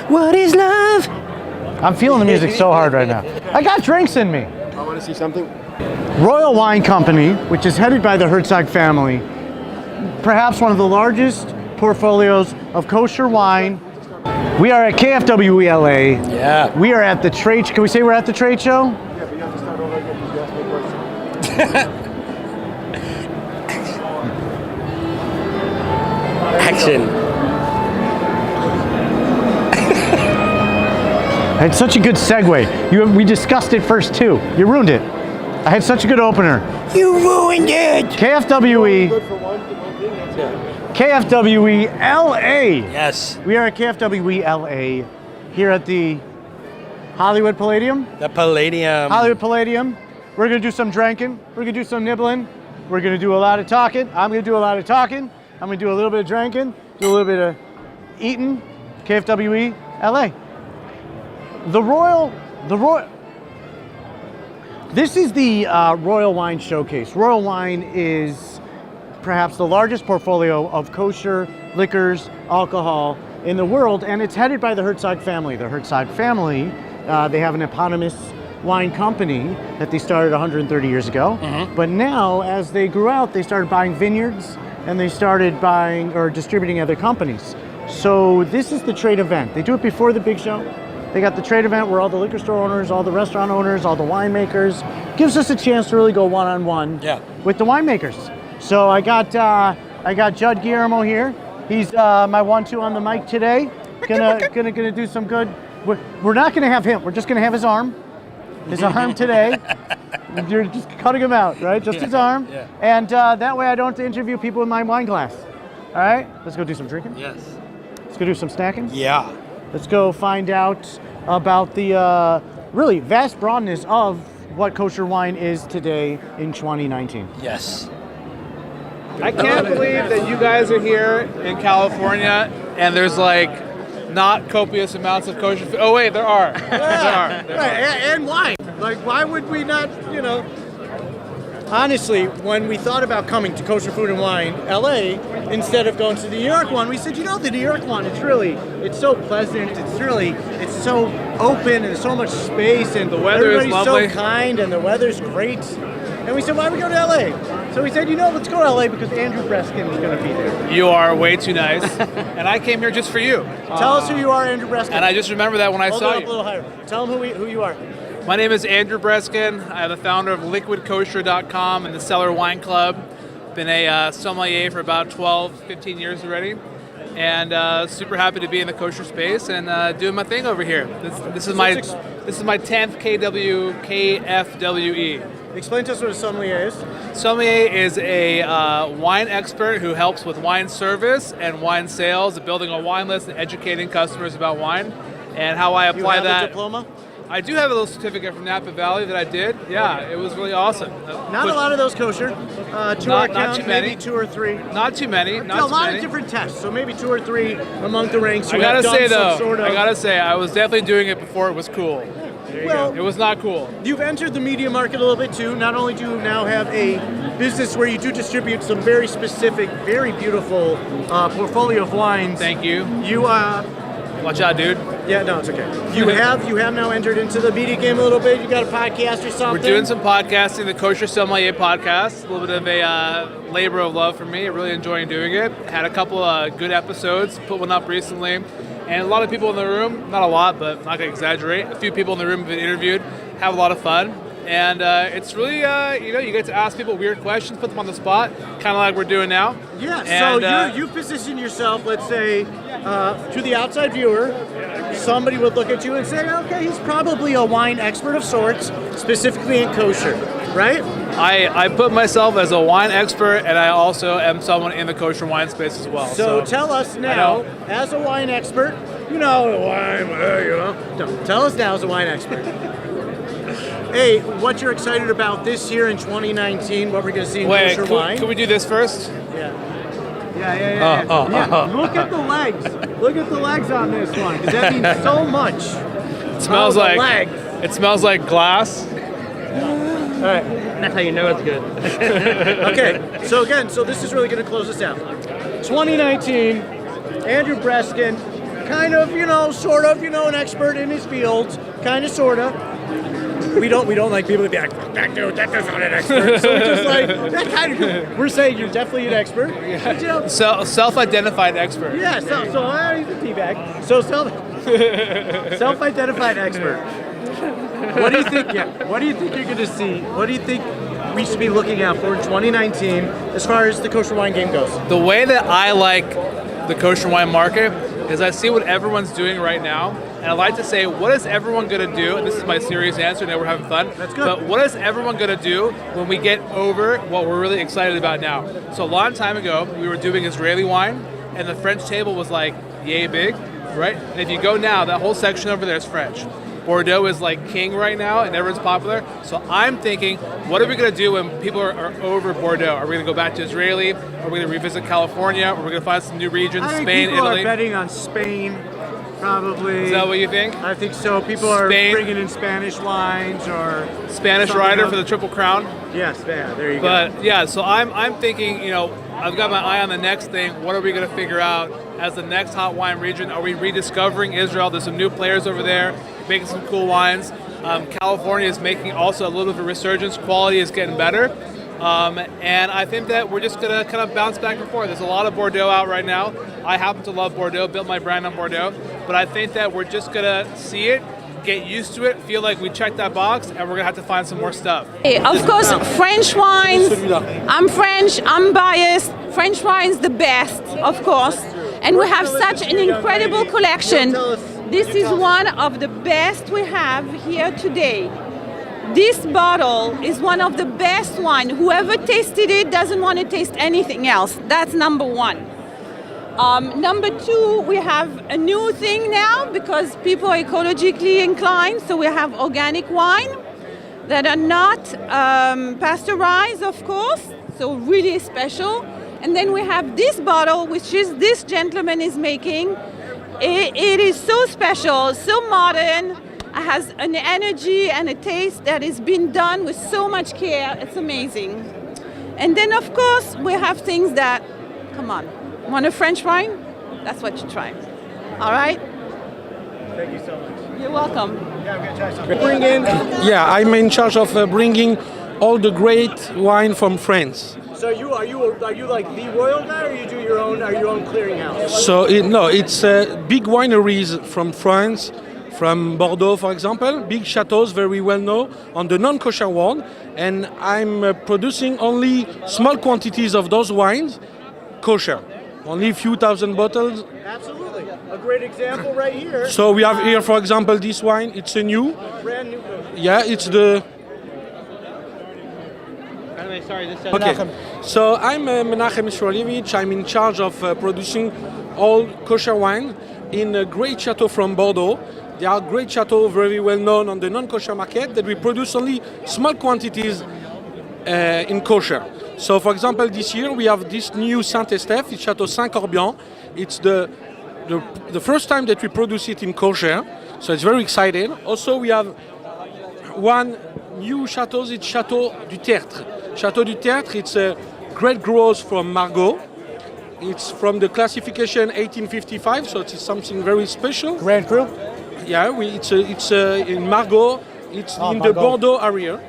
What is love? I'm feeling the music so hard right now. I got drinks in me. I want to see something. Royal Wine Company, which is headed by the Herzog family, perhaps one of the largest portfolios of kosher wine. We are at KFWE LA. Yeah. We are at the trade. Can we say we're at the trade show? Yeah, but you have to start over again because you asked me a question. Action. I had such a good segue. We discussed it first too. You ruined it. I had such a good opener. You ruined it. KFWE. Good for one thing, that's it. KFWE LA. Yes. We are at KFWE LA here at the Hollywood Palladium. The Palladium. Hollywood Palladium. We're gonna do some drinking. We're gonna do some nibbling. We're gonna do a lot of talking. I'm gonna do a lot of talking. I'm gonna do a little bit of drinking. Do a little bit of eating. KFWE LA. This is the Royal Wine Showcase. Royal Wine is perhaps the largest portfolio of kosher liquors, alcohol in the world, and it's headed by the Herzog family. The Herzog family, they have an eponymous wine company that they started 130 years ago. Mm-hmm. But now, as they grew out, they started buying vineyards and they started buying or distributing other companies. So this is the trade event. They do it before the big show. They got the trade event where all the liquor store owners, all the restaurant owners, all the winemakers, gives us a chance to really go one-on-one with the winemakers. So I got Judd Guillermo here. He's my 1-2 on the mic today. Gonna do some good. We're not gonna have him. We're just gonna have his arm. His arm today. You're just cutting him out, right? Just his arm. Yeah. And that way I don't have to interview people in my wine glass. All right. Let's go do some drinking. Yes. Let's go do some snacking. Yeah. Let's go find out about the really vast broadness of what kosher wine is today in 2019. Yes. I can't believe that you guys are here in California and there's like not copious amounts of kosher food. Oh wait, there are. There are. And wine. Like, why would we not, Honestly, when we thought about coming to Kosher Food and Wine LA, instead of going to the New York one, we said, the New York one, it's so pleasant, it's so open and so much space, and the weather is lovely. So kind, and the weather's great. And we said, why don't we go to LA? So we said, let's go to LA because Andrew Bruskin is going to be there. You are way too nice. And I came here just for you. Tell us who you are, Andrew Bruskin. And I just remember that when I Hold saw it up you. a little higher. Tell them who you are. My name is Andrew Bruskin. I'm the founder of LiquidKosher.com and the Cellar Wine Club. Been a sommelier for about 12, 15 years already. And super happy to be in the kosher space and doing my thing over here. This is my 10th KFWE. Explain to us what a sommelier is. Sommelier is a wine expert who helps with wine service and wine sales, building a wine list and educating customers about wine. And how I apply you have that. A diploma? I do have a little certificate from Napa Valley that I did. Yeah, it was really awesome. Not a lot of those kosher. Not too many. Maybe 2 or 3. Not too many. A lot of different tests, so maybe 2 or 3 among the ranks. I gotta say, I was definitely doing it before it was cool. Well, it was not cool. You've entered the media market a little bit too. Not only do you now have a business where you do distribute some very specific, very beautiful portfolio of wines. Thank you. You watch out, dude. Yeah, no, it's okay. You have now entered into the media game a little bit. You got a podcast or something? We're doing some podcasting, the Kosher Sommelier podcast. A little bit of a labor of love for me. Really enjoying doing it. Had a couple of good episodes. Put one up recently. And a lot of people in the room, not a lot, but I'm not going to exaggerate. A few people in the room have been interviewed. Have a lot of fun. And it's really, you get to ask people weird questions, put them on the spot, kind of like we're doing now. Yeah, and, so you position yourself, let's say, to the outside viewer, somebody would look at you and say, okay, he's probably a wine expert of sorts, specifically in kosher, right? I put myself as a wine expert, and I also am someone in the kosher wine space as well. So tell us now, as a wine expert, tell us now as a wine expert. Hey, what you're excited about this year in 2019, what we're going to see in kosher wine. Can we do this first? Yeah. Look at the legs. Look at the legs on this one, because that means so much. It smells like glass. All right. That's how you know it's good. Okay, so this is really going to close us out. 2019, Andrew Bruskin, kind of, sort of, an expert in his field, kind of, sort of. We don't like people to be like, fuck that dude, that dude's not an expert. So we're just like, that kind of, we're saying you're definitely an expert. Yeah. Self-identified expert. Yeah, so he's a teabag. So self-identified expert. What do you think? Yeah. What do you think you're going to see? What do you think we should be looking out for in 2019 as far as the kosher wine game goes? The way that I like the kosher wine market is I see what everyone's doing right now, and I like to say, what is everyone going to do? And this is my serious answer. Now we're having fun. That's good. But what is everyone going to do when we get over what we're really excited about now? So a long time ago, we were doing Israeli wine, and the French table was like yay big, right? And if you go now, that whole section over there is French. Bordeaux is like king right now, and everyone's popular. So I'm thinking, what are we going to do when people are over Bordeaux? Are we going to go back to Israeli? Are we going to revisit California? Are we going to find some new regions, I think Spain, people Italy? are betting on Spain, probably. Is that what you think? I think so. People are Spain. bringing in Spanish wines or Spanish something rider else. for the Triple Crown. Yes, yeah, there you go. But yeah, so I'm thinking, I've got my eye on the next thing. What are we going to figure out as the next hot wine region? Are we rediscovering Israel? There's some new players over there making some cool wines. California is making also a little bit of a resurgence. Quality is getting better. And I think that we're just going to kind of bounce back and forth. There's a lot of Bordeaux out right now. I happen to love Bordeaux, built my brand on Bordeaux. But I think that we're just going to see it, get used to it, feel like we checked that box, and we're going to have to find some more stuff. Of course, French wines. I'm French, I'm biased. French wine's the best, of course. And we have such an incredible collection. This is one of the best we have here today. This bottle is one of the best wine. Whoever tasted it doesn't want to taste anything else. That's number one. Number two, we have a new thing now because people are ecologically inclined. So we have organic wine that are not pasteurized, of course. So really special. And then we have this bottle, which is this gentleman is making. It is so special, so modern. It has an energy and a taste that has been done with so much care. It's amazing. And then, of course, we have things that, come on, want a French wine? That's what you try. All right? Thank you so much. You're welcome. Yeah, I'm going to try something. Bring in. Yeah, I'm in charge of bringing all the great wine from France. So are you like the royal guy, or you do your own clearinghouse? So it's big wineries from France, from Bordeaux, for example, big chateaus, very well known on the non-kosher world, and I'm producing only small quantities of those wines, kosher, only a few thousand bottles. Absolutely, a great example right here. So we have here, for example, this wine. It's a new. Brand new. Yeah, it's the. Okay, so I'm Menachem Israelevich. I'm in charge of producing all kosher wine in a great chateau from Bordeaux. They are great chateau, very well known on the non-kosher market, that we produce only small quantities in kosher. So, for example, this year we have this new Saint-Estèphe, it's Chateau Saint-Corbian. It's the first time that we produce it in kosher, so it's very exciting. Also, we have one new chateau, it's Chateau du Tertre. Chateau du Tertre, it's a great growth from Margaux. It's from the classification 1855, so it's something very special. Grand Cru? Yeah, it's in Margaux, it's in Margaux. the Bordeaux area.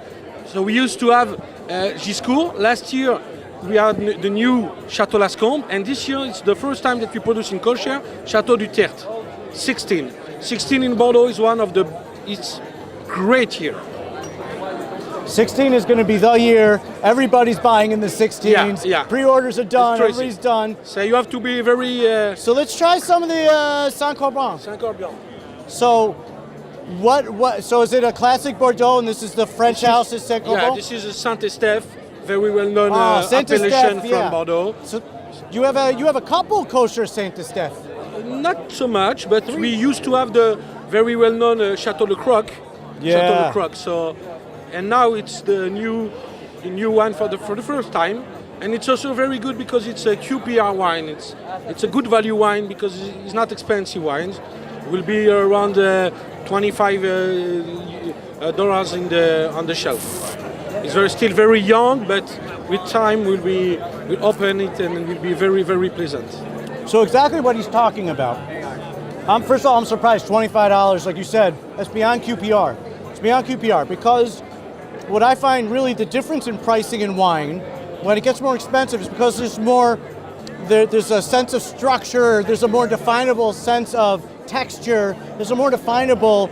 So we used to have Giscourt. Last year we had the new Chateau Lascombe, and this year it's the first time that we produce in kosher, Chateau du Tertre, 16. 16 in Bordeaux is one of the, it's great here. 16 is going to be the year. Everybody's buying in the 16s. Yeah. Pre-orders are done. It's crazy. Everybody's done. So you have to be very... So let's try some of the Saint-Corbian. Saint-Corbian. So, what? So is it a classic Bordeaux, and this is the French house is Saint-Corbian? Yeah, this is a Saint-Estèphe, very well-known Saint-Estèphe, appellation yeah. from Bordeaux. So you have a couple kosher Saint-Estèphe. Not so much, but we used to have the very well-known Chateau Le Croc. Yeah. Chateau Le Croc. So, and now it's the new wine for the first time, and it's also very good because it's a QPR wine. It's a good value wine because it's not expensive wines. It will be around $25 dollars on the shelf. It's still very young, but with time we'll open it and it will be very, very pleasant. So exactly what he's talking about First of all, I'm surprised. $25, like you said, that's beyond QPR. It's beyond QPR because what I find really the difference in pricing in wine when it gets more expensive is because there's more. There's a sense of structure. There's a more definable sense of texture. There's a more definable,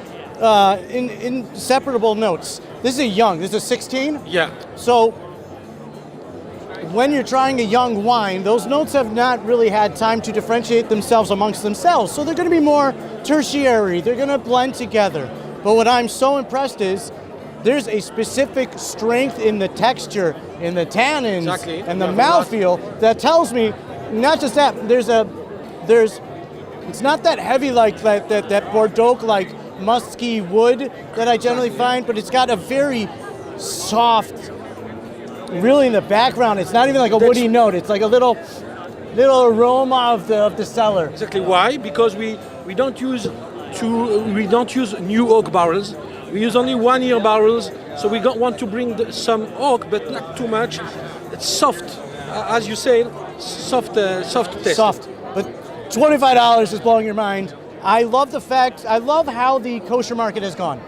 inseparable notes. This is a young. This is a 16. Yeah. So when you're trying a young wine, those notes have not really had time to differentiate themselves amongst themselves. So they're going to be more tertiary. They're going to blend together. But what I'm so impressed is there's a specific strength in the texture, in the tannins, Exactly. and the Yeah, mouthfeel that tells me not just that. It's not that heavy like that Bordeaux like musky wood that I generally find, but it's got a very soft. Really, in the background, it's not even like a woody note. It's like a little aroma of the cellar. Exactly. Why? Because we don't use new oak barrels. We use only 1 year barrels. So we don't want to bring some oak, but not too much. It's soft, as you say, soft taste. Soft, but $25 is blowing your mind. I love how the kosher market has gone.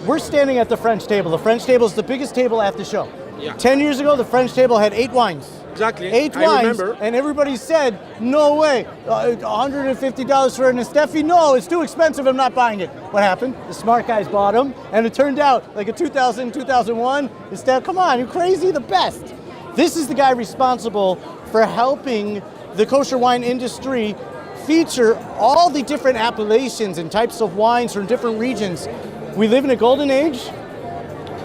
We're standing at the French table. The French table is the biggest table at the show. Yeah. 10 years ago, the French table had 8 wines. Exactly. 8 I wines, remember. and everybody said, no way, $150 for an Esteffi? No, it's too expensive, I'm not buying it. What happened? The smart guys bought them, and it turned out like a 2000, 2001 Esteffi. Come on, you crazy? The best. This is the guy responsible for helping the kosher wine industry feature all the different appellations and types of wines from different regions. We live in a golden age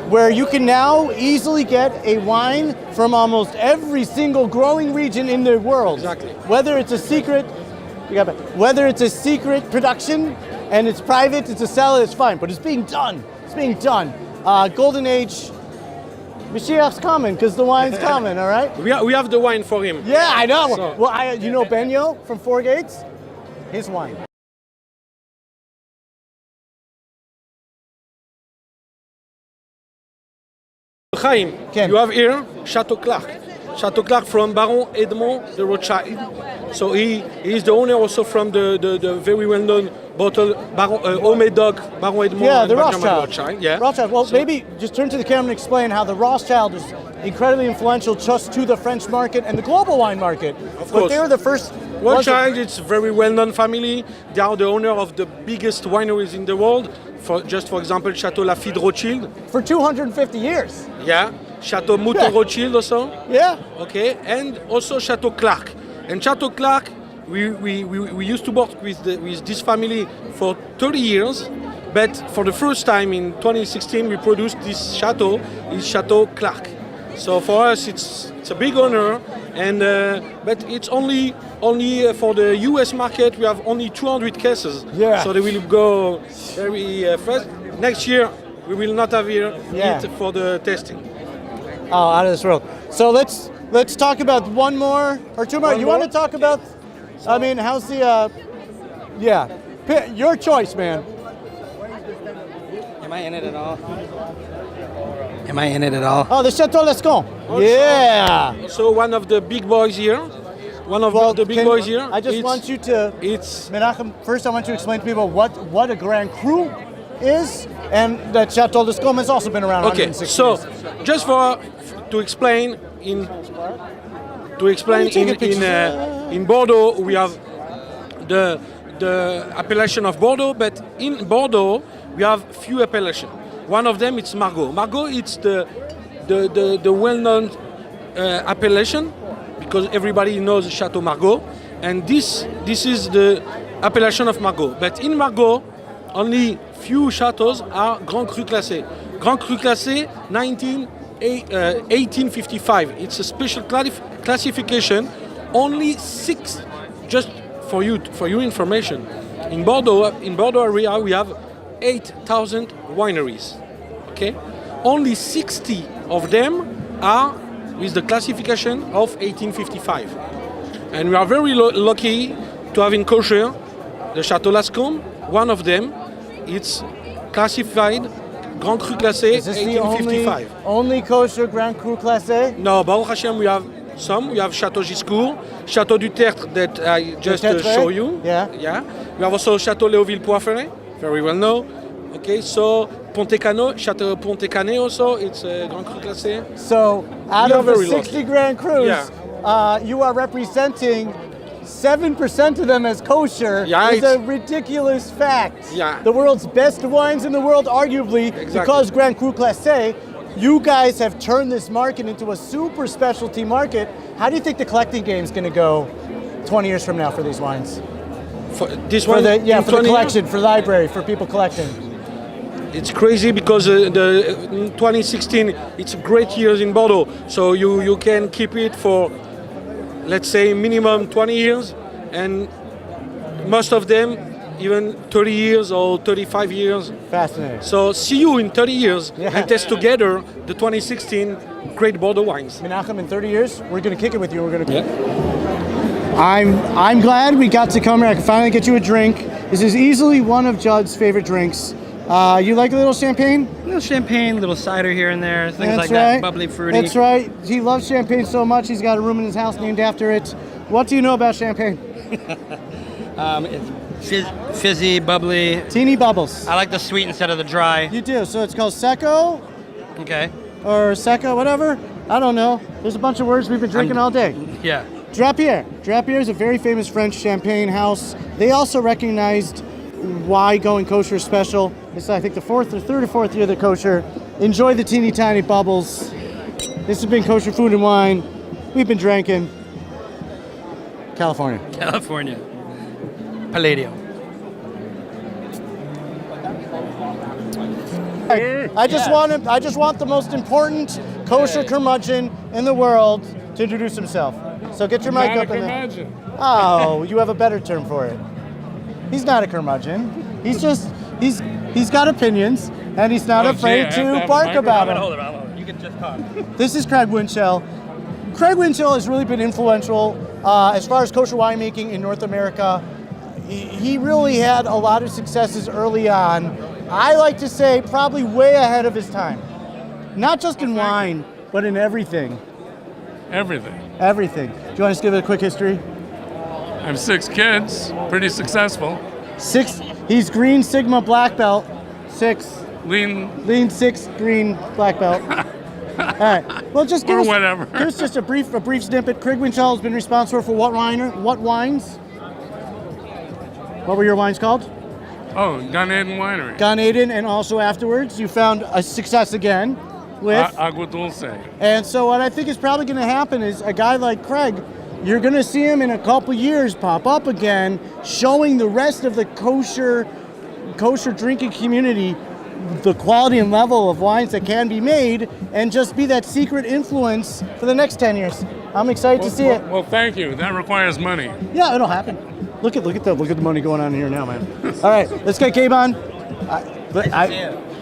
where you can now easily get a wine from almost every single growing region in the world. Exactly. Whether it's a secret production and it's private, it's a cellar, it's fine, but it's being done. It's being done. Golden age, Mashiach's coming because the wine's coming, all right? We have the wine for him. Yeah, I know. So- Well, you know Benyo from Four Gates? His wine. Chaim, Ken. you have here Chateau Clark. Chateau Clark from Baron Edmond de Rothschild. So he is the owner also from the very well-known bottle Baron Médoc, Baron Edmond. Yeah, and the Benjamin Rothschild. Yeah. Rothschild. Well, So- maybe just turn to the camera and explain how the Rothschild is incredibly influential just to the French market and the global wine market. Of But course. they were the first. Rothschild, it's a very well-known family. They are the owner of the biggest wineries in the world. For example, Chateau Lafite Rothschild. For 250 years. Yeah. Chateau Mouton Yeah. Rothschild also. Yeah. Okay, and also Chateau Clark. And Chateau Clark, we used to work with this family for 30 years, but for the first time in 2016 we produced this chateau, is Chateau Clark. So for us it's a big honor, and but it's only for the US market we have only 200 cases. Yeah. So they will go very fast. Next year we will not have here Yeah. it for the testing. Oh, out of this world. So let's talk about one more or two more. One You more? want to talk about? I mean, how's the? Yeah, your choice, man. Am I in it at all? Am I in it at all? Oh, the Chateau Lescon. Yeah. So one of the big boys here. One of the big boys here. I just want you to. It's Menachem, first I want you to explain to people what a Grand Cru is, and that Chateau Lescon has also been around okay. 160 So years. just to explain in Bordeaux we have the appellation of Bordeaux, but in Bordeaux we have few appellations. One of them is Margaux. Margaux it's the well-known appellation because everybody knows Chateau Margaux, and this is the appellation of Margaux. But in Margaux, only few chateaux are Grand Cru classé. Grand Cru classé 1855. It's a special classification. Only 6, just for your information. In Bordeaux area we have 8,000 wineries. Okay, only 60 of them are with the classification of 1855, and we are very lucky to have in Kosher the Chateau Lascombe. One of them, it's classified Grand Cru classé Is this the 1855. only kosher Grand Cru Classé? No, Baruch Hashem, we have some. We have Chateau Giscourt, Chateau du Tertre that I just Tertre? show you. Yeah. Yeah. We have also Chateau Léoville Poifferet, very well known. Okay, so Ponte-Cano, Chateau Ponte-Cane also, it's a Grand Cru classé. So out We are of the very 60 lucky. Grand Crus, Yeah. you are representing 7% of them as kosher. Yeah, It's a it's- ridiculous fact. Yeah. The world's best wines in the world, arguably, Exactly. because Grand Cru Classé, you guys have turned this market into a super specialty market. How do you think the collecting game is going to go 20 years from now for these wines? For this For one, the, in for the 20 collection, for library, for people collecting. It's crazy because in 2016 it's great years in Bordeaux, so you can keep it for, let's say, minimum 20 years, and most of them even 30 years or 35 years. Fascinating. So see you in 30 years Yeah. and test together the 2016 great Bordeaux wines. Menachem, in 30 years, we're going to kick it with you. We're going to. I'm glad we got to come here. I can finally get you a drink. This is easily one of Judd's favorite drinks. You like a little champagne? A little champagne, little cider here and there, things like right. that, bubbly, fruity. That's right. He loves champagne so much, he's got a room in his house named after it. What do you know about champagne? It's fizzy, bubbly. Teeny bubbles. I like the sweet instead of the dry. You do. So it's called Secco Okay. or Secco, whatever. I don't know. There's a bunch of words we've been drinking all day. Yeah. Drapier. Drapier is a very famous French champagne house. They also recognized why going kosher is special. It's, I think, the third or fourth year that kosher. Enjoy the teeny tiny bubbles. This has been Kosher Food and Wine. We've been drinking. California. California. Palladio. I just want the most important kosher curmudgeon in the world to introduce himself. So get your mic up in there. Oh, you have a better term for it. He's not a curmudgeon. He's got opinions, and he's not afraid to bark about them. Hold it. You can just talk. This is Craig Winchell. Craig Winchell has really been influential as far as kosher winemaking in North America. He really had a lot of successes early on. I like to say probably way ahead of his time. Not just in wine, but in everything. Everything. Everything. Do you want to just give it a quick history? I have 6 kids, pretty successful. 6. He's green Sigma black belt. 6. Lean 6 green black belt. All right. Well, just give Or us, whatever. give us just a brief snippet. Craig Winchell has been responsible for what wines? What were your wines called? Oh, Gun Eden Winery. Gan Eden, and also afterwards you found a success again with. Agua Dulce. And so what I think is probably going to happen is a guy like Craig, you're going to see him in a couple years pop up again, showing the rest of the kosher drinking community the quality and level of wines that can be made, and just be that secret influence for the next 10 years. I'm excited to see it. Well, thank you. That requires money. Yeah, it'll happen. Look at the money going on here now, man. All right, let's get Gabe on.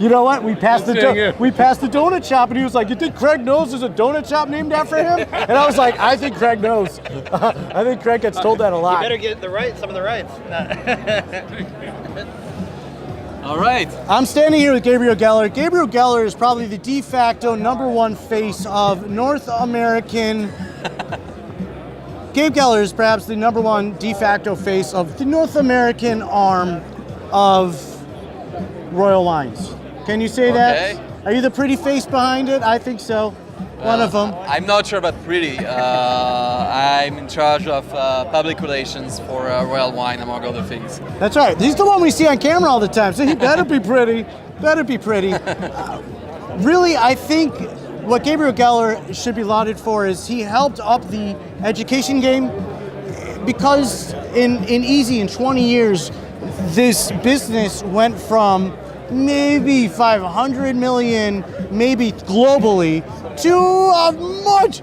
You know what? We passed the donut shop, and he was like, "You think Craig knows there's a donut shop named after him?" And I was like, "I think Craig knows. I think Craig gets told that a lot." You better get some of the rights. All right. I'm standing here with Gabriel Geller. Gabriel Geller is probably the de facto #1 face of North American. Gabe Geller is perhaps the #1 de facto face of the North American arm of Royal Wines. Can you say that? Are you the pretty face behind it? I think so. One of them. I'm not sure about pretty. I'm in charge of public relations for Royal Wine, among other things. That's right. He's the one we see on camera all the time, so he better be pretty. Better be pretty. Really, I think what Gabriel Geller should be lauded for is he helped up the education game, because in 20 years, this business went from maybe 500 million, maybe globally, to a much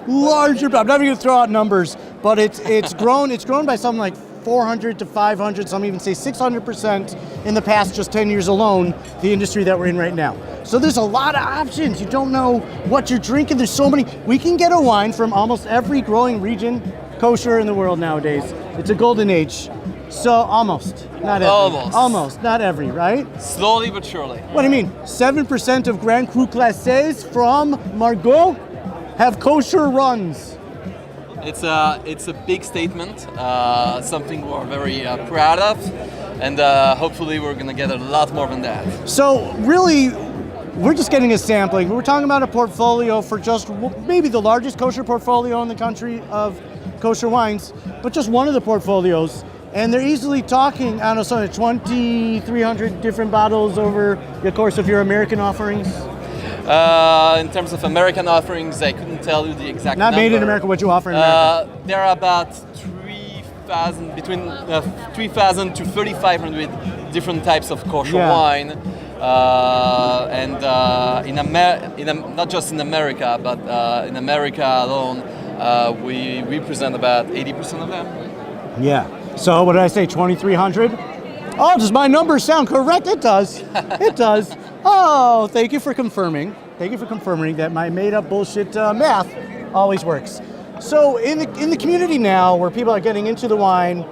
larger. I'm not even going to throw out numbers, but it's grown. It's grown by something like 400 to 500. Some even say 600% in the past just 10 years alone. The industry that we're in right now. So there's a lot of options. You don't know what you're drinking. There's so many. We can get a wine from almost every growing region, kosher in the world nowadays. It's a golden age. So almost, not every. Almost, not every, right? Slowly but surely. What do you mean? 7% of Grand Cru Classés from Margaux have kosher runs. It's a big statement, something we're very proud of, and hopefully we're going to get a lot more than that. So really, we're just getting a sampling. We're talking about a portfolio for just maybe the largest kosher portfolio in the country of kosher wines, but just one of the portfolios. And they're easily talking, I don't know, something 2,300 different bottles over the course of your American offerings. In terms of American offerings, I couldn't tell you the exact Not number. made in America, what you offer in America. There are about 3,000, between 3,000 to 3,500 different types of kosher wine. And not just in America, but in America alone, we represent about 80% of them. Yeah. So what did I say, 2,300? Oh, does my numbers sound correct? It does. It does. Oh, thank you for confirming. Thank you for confirming that my made-up bullshit math always works. So in the community now, where people are getting into the wine,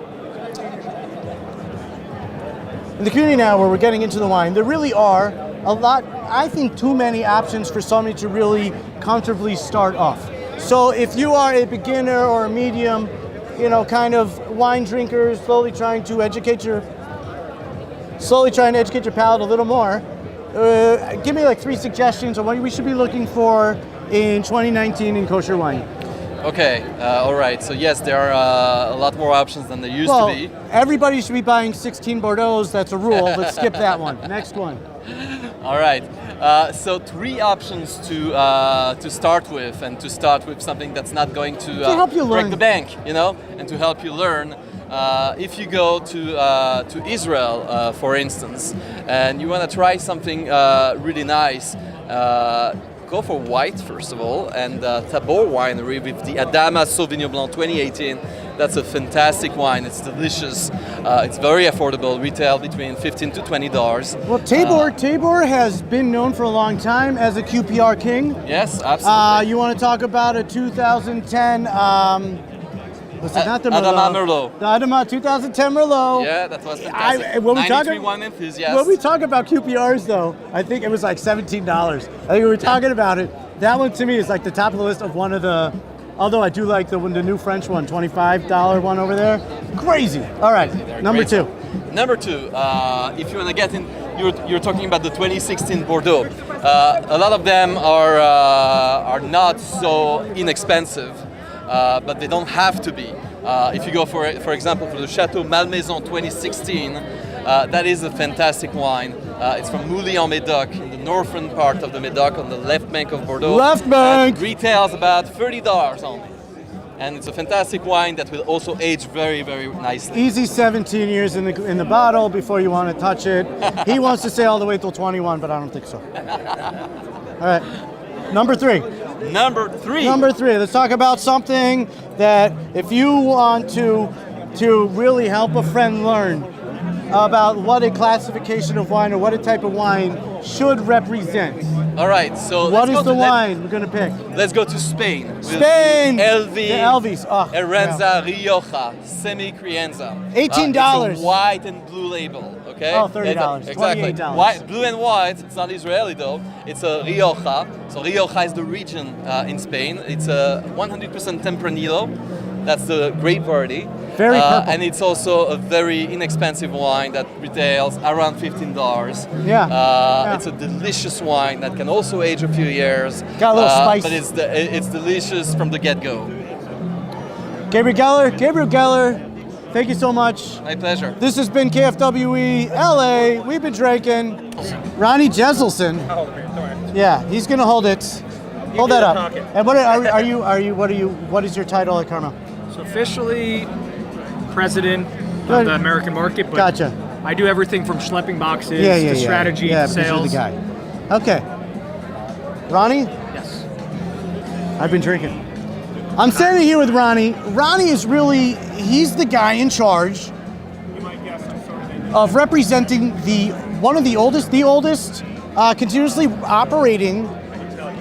there really are a lot, I think, too many options for somebody to really comfortably start off. So if you are a beginner or a medium, kind of wine drinker, slowly trying to educate your palate a little more, give me like 3 suggestions on what we should be looking for in 2019 in kosher wine. Okay, all right. So yes, there are a lot more options than there used to be. Everybody should be buying 16 Bordeaux's. That's a rule. Let's skip that one. Next one. All right. So 3 options to start with, and to start with something that's not going to help you break learn. the bank, and to help you learn. If you go to Israel, for instance, and you want to try something really nice, go for white first of all, and Tabor Winery with the Adama Sauvignon Blanc 2018. That's a fantastic wine. It's delicious. It's very affordable. Retail between $15 to $20. Well, Tabor has been known for a long time as a QPR king. Yes, absolutely. You want to talk about a 2010? Not the Merlot. Adama Merlot. The Adama 2010 Merlot. Yeah, that was fantastic. 93 wine enthusiast. When we talk about QPRs, though, I think it was like $17. I think we were talking about it. That one to me is like the top of the list of one of the. Although I do like the new French one, $25 one over there. Crazy. All right, number 2. Number 2, if you want to get in, you're talking about the 2016 Bordeaux. A lot of them are not so inexpensive. But they don't have to be. If you go for example, for the Chateau Malmaison 2016, that is a fantastic wine. It's from Moulins-en-Médoc, in the northern part of the Médoc, on the left bank of Bordeaux. Left bank! Retails about $30 only. And it's a fantastic wine that will also age very, very nicely. Easy 17 years in the bottle before you want to touch it. He wants to say all the way till 21, but I don't think so. All right, number 3. Number 3. Let's talk about something that if you want to really help a friend learn about what a classification of wine or what a type of wine should represent. All right, so what is the wine we're going to pick? Let's go to Spain. Spain! The Elvis. Oh, Erenza Rioja Semi-Crianza. $18. It's a white and blue label, okay? Oh, $30. Exactly. $28. White, blue and white. It's not Israeli though. It's a Rioja. So Rioja is the region in Spain. It's a 100% Tempranillo. That's the grape variety. Very purple. And it's also a very inexpensive wine that retails around $15. Yeah. It's a delicious wine that can also age a few years. Got a little spice. But it's delicious from the get-go. Gabriel Geller, thank you so much. My pleasure. This has been KFWE LA. We've been drinking. Ronnie Jeselsohn. Yeah, he's gonna hold it. Hold that up. And what what is your title at Karma? So officially president of the American market, but gotcha. I do everything from schlepping boxes to strategy to sales. You're the guy. Okay. Ronnie? Yes. I've been drinking. I'm standing here with Ronnie. Ronnie is he's the guy in charge of representing one of the oldest continuously operating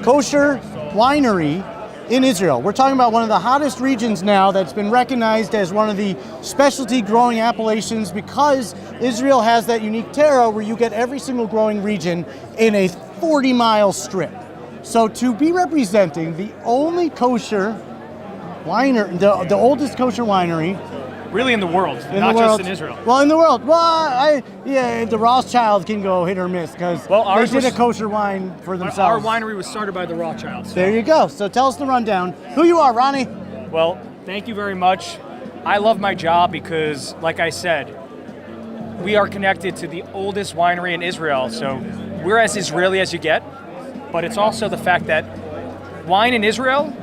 kosher winery in Israel. We're talking about one of the hottest regions now that's been recognized as one of the specialty growing appellations because Israel has that unique terroir where you get every single growing region in a 40-mile strip. So to be representing the only kosher the oldest kosher winery Really in the world, in not the world. just in Israel. Well, in the world. Well, the Rothschild can go hit or miss because ours they did was- a kosher wine for Our themselves. winery was started by the Rothschilds. There you go. So tell us the rundown. Who you are, Ronnie? Well, thank you very much. I love my job because, like I said, we are connected to the oldest winery in Israel. So we're as Israeli as you get, but it's also the fact that wine in Israel,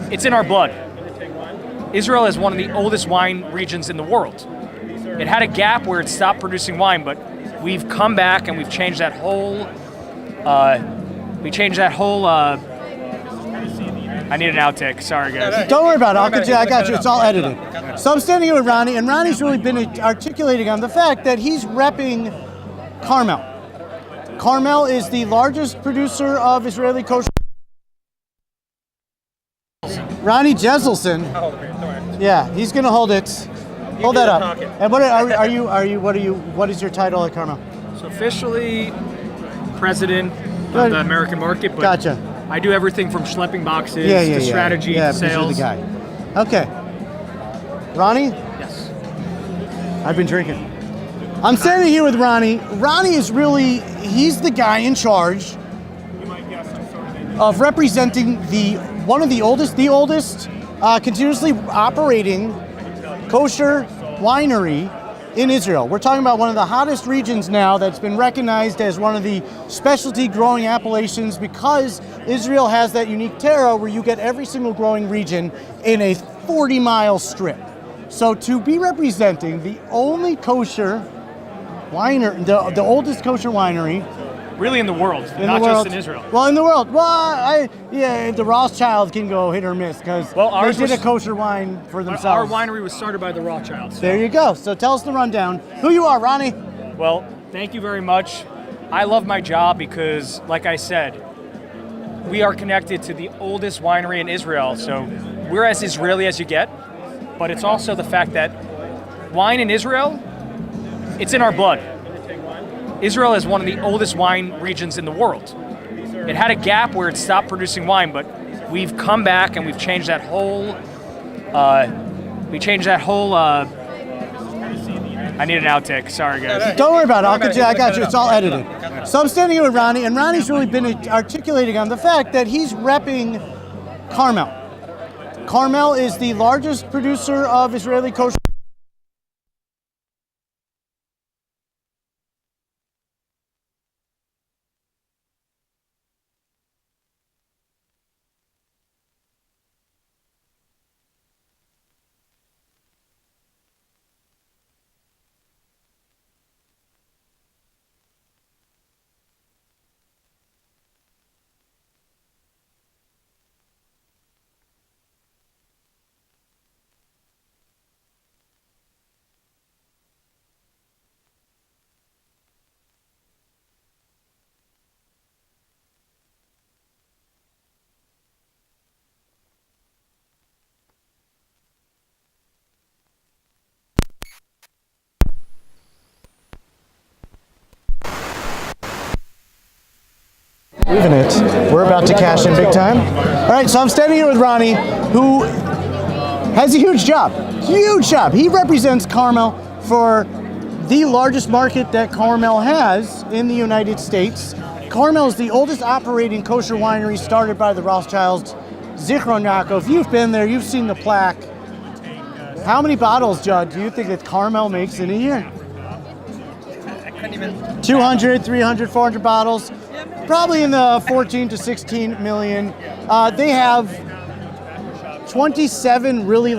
it's in our blood. Israel is one of the oldest wine regions in the world. It had a gap where it stopped producing wine, but we've come back and we've changed that whole. I need an outtake. Sorry, guys. Don't worry about it. I got you. It's all edited. So I'm standing here with Ronnie, and Ronnie's really been articulating on the fact that he's repping Carmel. Carmel is the largest producer of Israeli kosher. Ronnie Jeselsohn. Yeah, he's gonna hold it. Hold that up. And what is your title at Carmel? So officially, president Good. of the American market, but Gotcha. I do everything from schlepping boxes Yeah. to strategy Yeah, to because you're sales. the guy. Okay. Ronnie, Yes. I've been drinking. I'm standing here with Ronnie. Ronnie is he's the guy in charge of representing one of the oldest continuously operating kosher winery in Israel. We're talking about one of the hottest regions now that's been recognized as one of the specialty growing appellations because Israel has that unique terroir where you get every single growing region in a 40-mile strip. So to be representing the only kosher winery, the oldest kosher winery Really in the world, in not the world. just in Israel. Well, in the world. Well, the Rothschild can go hit or miss because ours they did was- a kosher wine for Our themselves. winery was started by the Rothschilds. There you go. So tell us the rundown. Who you are, Ronnie? Well, thank you very much. I love my job because, like I said, we are connected to the oldest winery in Israel. So we're as Israeli as you get, but it's also the fact that wine in Israel, it's in our blood. Israel is one of the oldest wine regions in the world. It had a gap where it stopped producing wine, but we've come back and we've changed that whole. I need an outtake. Sorry, guys. Don't worry about it. I got you. It's all edited. So I'm standing here with Ronnie, and Ronnie's really been articulating on the fact that he's repping Carmel. Carmel is the largest producer of Israeli kosher. Leaving it. We're about to cash in big time. All right, so I'm standing here with Ronnie, who has a huge job. Huge job. He represents Carmel for the largest market that Carmel has in the United States. Carmel is the oldest operating kosher winery started by the Rothschilds. Zichron Yaakov. You've been there. You've seen the plaque. How many bottles, Judd, do you think that Carmel makes in a year? 200, 300, 400 bottles. Probably in the 14 to 16 million. They have 27 really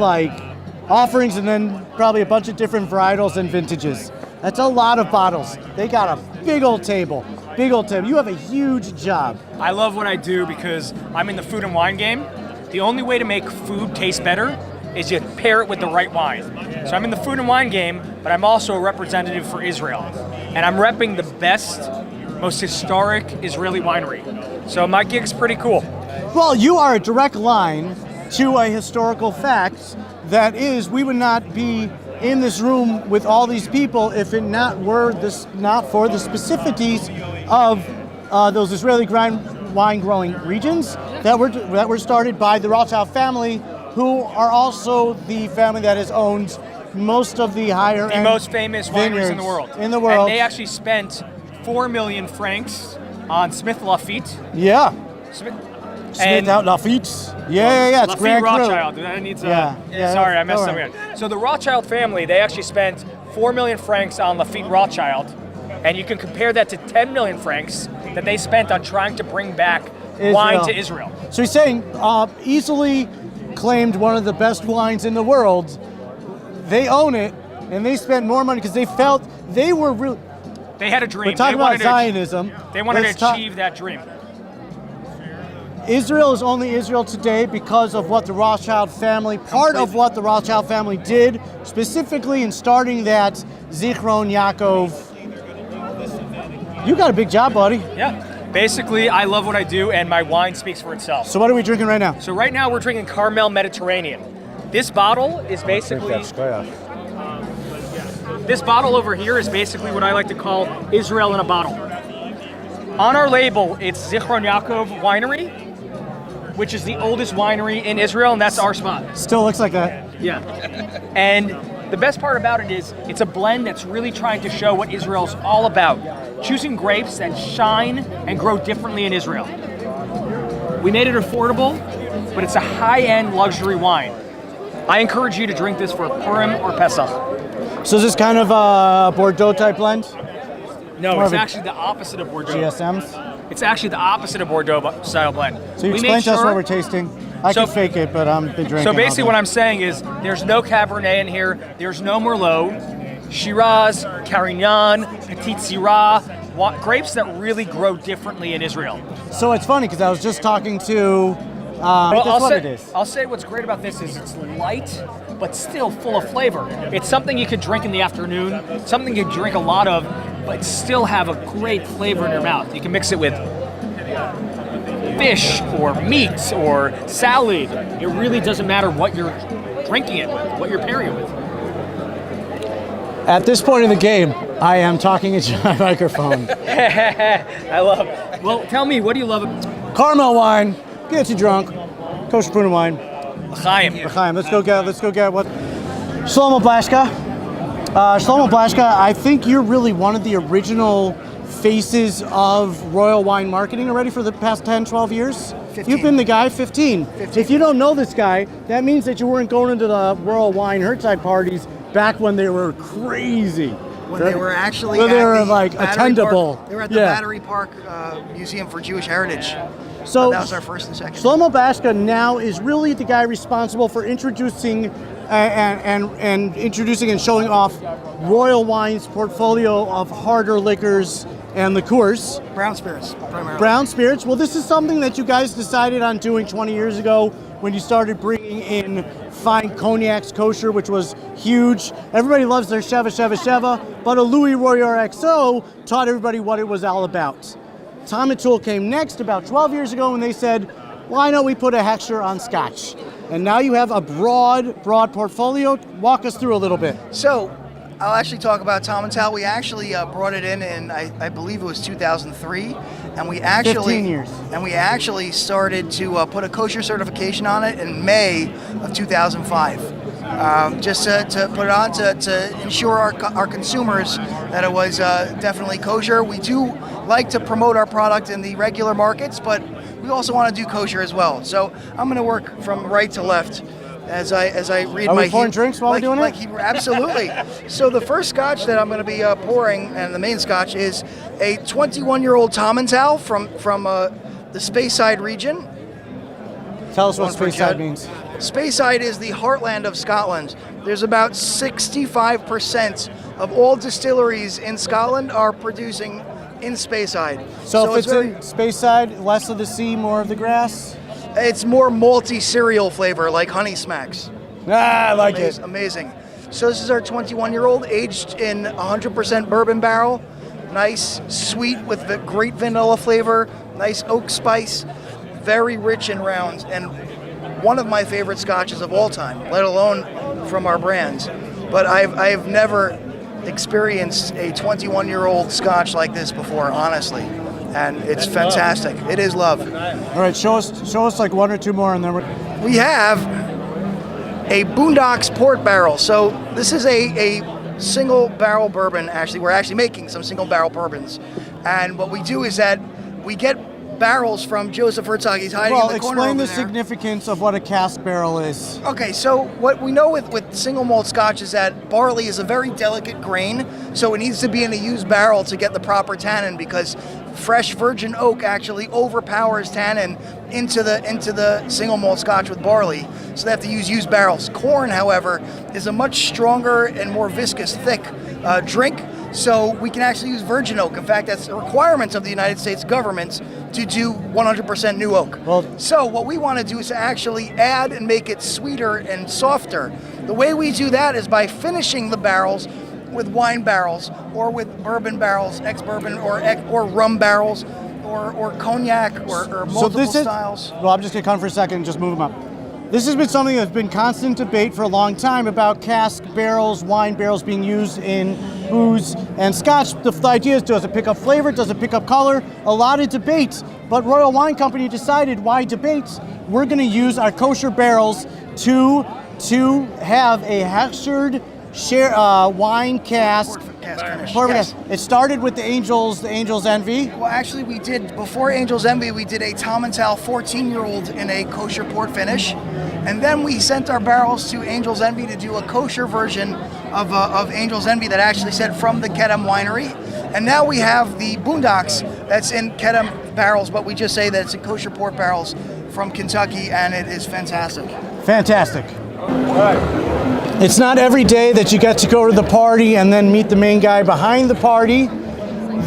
offerings and then probably a bunch of different varietals and vintages. That's a lot of bottles. They got a big old table. You have a huge job. I love what I do because I'm in the food and wine game. The only way to make food taste better is you pair it with the right wine. So I'm in the food and wine game, but I'm also a representative for Israel. And I'm repping the best, most historic Israeli winery. So my gig's pretty cool. Well, you are a direct line to a historical fact that is, we would not be in this room with all these people if it not for the specificities of those Israeli wine growing regions that were started by the Rothschild family who are also the family that has owned most of the higher The end most famous wineries in the world. In the world. And they actually spent 4 million francs on Smith Lafitte. Yeah. Smith, Smith out Lafitte. Yeah. It's Lafitte Grand Cru. Rothschild. I need to. Yeah, Sorry, I messed go up ahead. again. So the Rothschild family, they actually spent 4 million francs on Lafitte Rothschild, and you can compare that to 10 million francs that they spent on trying to bring back wine to Israel. So he's saying easily claimed one of the best wines in the world. They own it, and they spent more money because they felt they were really. They had a dream. We're talking about Zionism. They wanted Let's to achieve that dream. Israel is only Israel today because of what the Rothschild family, part of what the Rothschild family did, specifically in starting that Zichron Yaakov. You got a big job, buddy. Yeah. Basically, I love what I do, and my wine speaks for itself. So what are we drinking right now? So right now we're drinking Carmel Mediterranean. This bottle is basically. This bottle over here is basically what I like to call Israel in a bottle. On our label, it's Zichron Yaakov Winery, which is the oldest winery in Israel, and that's our spot. Still looks like that. Yeah. And the best part about it is it's a blend that's really trying to show what Israel's all about. Choosing grapes that shine and grow differently in Israel. We made it affordable, but it's a high-end luxury wine. I encourage you to drink this for Purim or Pesach. So is this kind of a Bordeaux type blend? No, More it's of a actually the opposite of Bordeaux. GSMs? It's actually the opposite of Bordeaux style blend. So you We explain made to us sure- what we're tasting. I can fake it, but I'm been drinking. So basically what I'm saying is there's no Cabernet in here, there's no Merlot, Shiraz, Carignan, Petit Syrah, grapes that really grow differently in Israel. So it's funny because I was just talking to. That's what it is. I'll say what's great about this is it's light, but still full of flavor. It's something you could drink in the afternoon, something you drink a lot of, but still have a great flavor in your mouth. You can mix it with fish or meat or salad. It really doesn't matter what you're drinking it with, what you're pairing it with. At this point in the game, I am talking into my microphone. I love it. Well, tell me, what do you love? Carmel wine gets you drunk. Kosher Puna wine. L'chaim. L'chaim. Let's go get what? Shlomo Blaschka. Shlomo Blaschka, I think you're really one of the original faces of Royal Wine marketing already for the past 10, 12 years. 15. You've been the guy 15. If you don't know this guy, that means that you weren't going into the Royal Wine Hertside parties back when they were crazy. When they were actually when they at were the like Battery attendable. Park, they were at the Battery Park Museum for Jewish Heritage. So that was our first and second. Shlomo Blaschka now is really the guy responsible for introducing and introducing and showing off Royal Wine's portfolio of harder liquors and liqueurs. Brown spirits, primarily. Brown spirits. Well, this is something that you guys decided on doing 20 years ago when you started bringing in fine cognacs, kosher, which was huge. Everybody loves their Sheva, Sheva, Sheva, but a Louis Royer XO taught everybody what it was all about. Tom and Tool came next about 12 years ago and they said, why don't we put a Heckscher on Scotch? And now you have a broad portfolio. Walk us through a little bit. So, I'll actually talk about Tom and Tal. We actually brought it in I believe it was 2003, and we actually 15 years. And we actually started to put a kosher certification on it in May of 2005. Just to put it on to ensure our consumers that it was definitely kosher. We do like to promote our product in the regular markets, but we also want to do kosher as well. So I'm going to work from right to left as I read Are my. we pouring drinks while we're doing it? Absolutely. So the first scotch that I'm going to be pouring, and the main scotch, is a 21-year-old Tom and Tal from the Speyside region. Tell us what Speyside means. Speyside is the heartland of Scotland. There's about 65% of all distilleries in Scotland are producing in Speyside. So if it's in Speyside, less of the sea, more of the grass? It's more malty cereal flavor, like Honey Smacks. I like it. Amazing. So this is our 21-year-old, aged in 100% bourbon barrel. Nice, sweet with the great vanilla flavor, nice oak spice, very rich and round, and one of my favorite scotches of all time, let alone from our brands. But I've never experienced a 21-year-old scotch like this before, honestly. And it's fantastic. It is love. All right, show us like one or two more, and then we have a Boondocks port barrel. So this is a single barrel bourbon. Actually, we're actually making some single barrel bourbons. And what we do is that we get barrels from Joseph Herzog. He's hiding in the corner explain over the there. significance of what a cask barrel is. Okay, so what we know with single malt scotch is that barley is a very delicate grain, so it needs to be in a used barrel to get the proper tannin, because fresh virgin oak actually overpowers tannin into the single malt scotch with barley, so they have to use used barrels. Corn, however, is a much stronger and more viscous, thick drink, so we can actually use virgin oak. In fact, that's a requirement of the United States government to do 100% new oak. So what we want to do is to actually add and make it sweeter and softer. The way we do that is by finishing the barrels with wine barrels, or with bourbon barrels, ex-bourbon or rum barrels, or cognac, or multiple styles. Well, I'm just going to come for a second and just move them up. This has been something that's been constant debate for a long time about cask barrels, wine barrels being used in booze and scotch. The idea is, does it pick up flavor? Does it pick up color? A lot of debate. But Royal Wine Company decided, why debate? We're going to use our kosher barrels to have a hechshered wine cask. Yes. It started with the Angel's Envy. Well, actually, we did, before Angel's Envy, we did a Tom and Tal 14-year-old in a kosher port finish. And then we sent our barrels to Angel's Envy to do a kosher version of Angel's Envy that actually said from the Kedem winery. And now we have the Boondocks that's in Kedem barrels, but we just say that it's in kosher port barrels from Kentucky, and it is fantastic. Fantastic. It's not every day that you get to go to the party and then meet the main guy behind the party.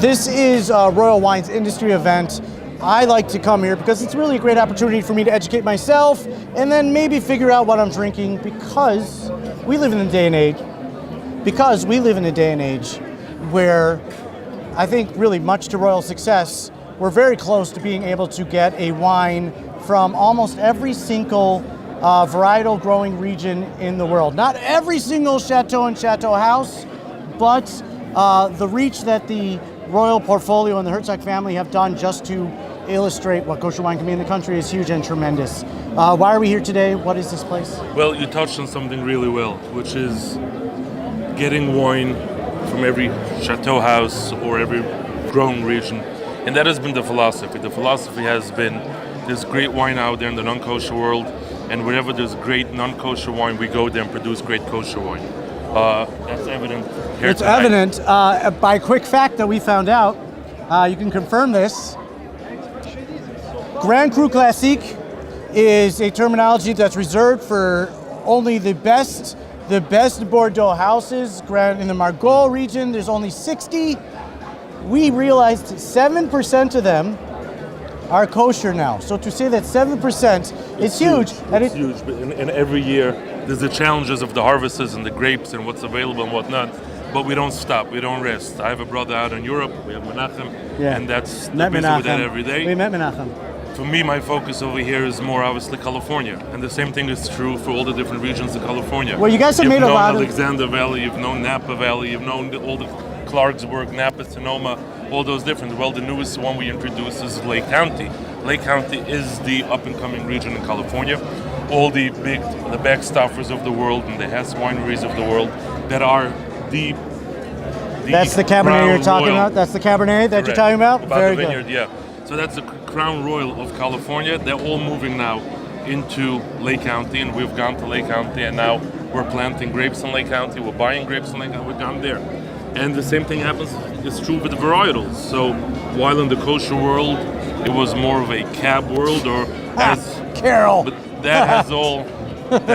This is Royal Wine's industry event. I like to come here because it's really a great opportunity for me to educate myself and then maybe figure out what I'm drinking, because we live in a day and age where I think really much to Royal success, we're very close to being able to get a wine from almost every single varietal growing region in the world. Not every single chateau and chateau house, but the reach that the Royal portfolio and the Herzog family have done just to illustrate what kosher wine can be in the country is huge and tremendous. Why are we here today? What is this place? Well, you touched on something really well, which is getting wine from every chateau house or every growing region. And that has been the philosophy. The philosophy has been, there's great wine out there in the non-kosher world, and wherever there's great non-kosher wine, we go there and produce great kosher wine. That's evident here It's tonight. evident by a quick fact that we found out. You can confirm this. Grand Cru Classique is a terminology that's reserved for only the best Bordeaux houses. In the Margaux region, there's only 60. We realized 7% of them are kosher now. So to say that 7% is huge. It's huge. And every year there's the challenges of the harvests and the grapes and what's available and whatnot. But we don't stop. We don't rest. I have a brother out in Europe. We have Menachem. Yeah. And that's Met busy Menachem. with that every day. We met Menachem. For me, my focus over here is more obviously California. And the same thing is true for all the different regions of California. Well, you guys have made a lot of... Alexander Valley, you've known Napa Valley, you've known all the Clarksburg, Napa, Sonoma, all those different. Well, the newest one we introduced is Lake County. Lake County is the up-and-coming region in California. All the backstaffers of the world and the Hess wineries of the world that are the That's the Cabernet you're talking about? That's the Cabernet that you're talking about? Very the good. vineyard, yeah. So that's the Crown Royal of California. They're all moving now into Lake County, and we've gone to Lake County, and now we're planting grapes in Lake County. We're buying grapes in Lake County. We've gone there. And the same thing is true with the varietals. So while in the kosher world, it was more of a cab world, or Carol. But that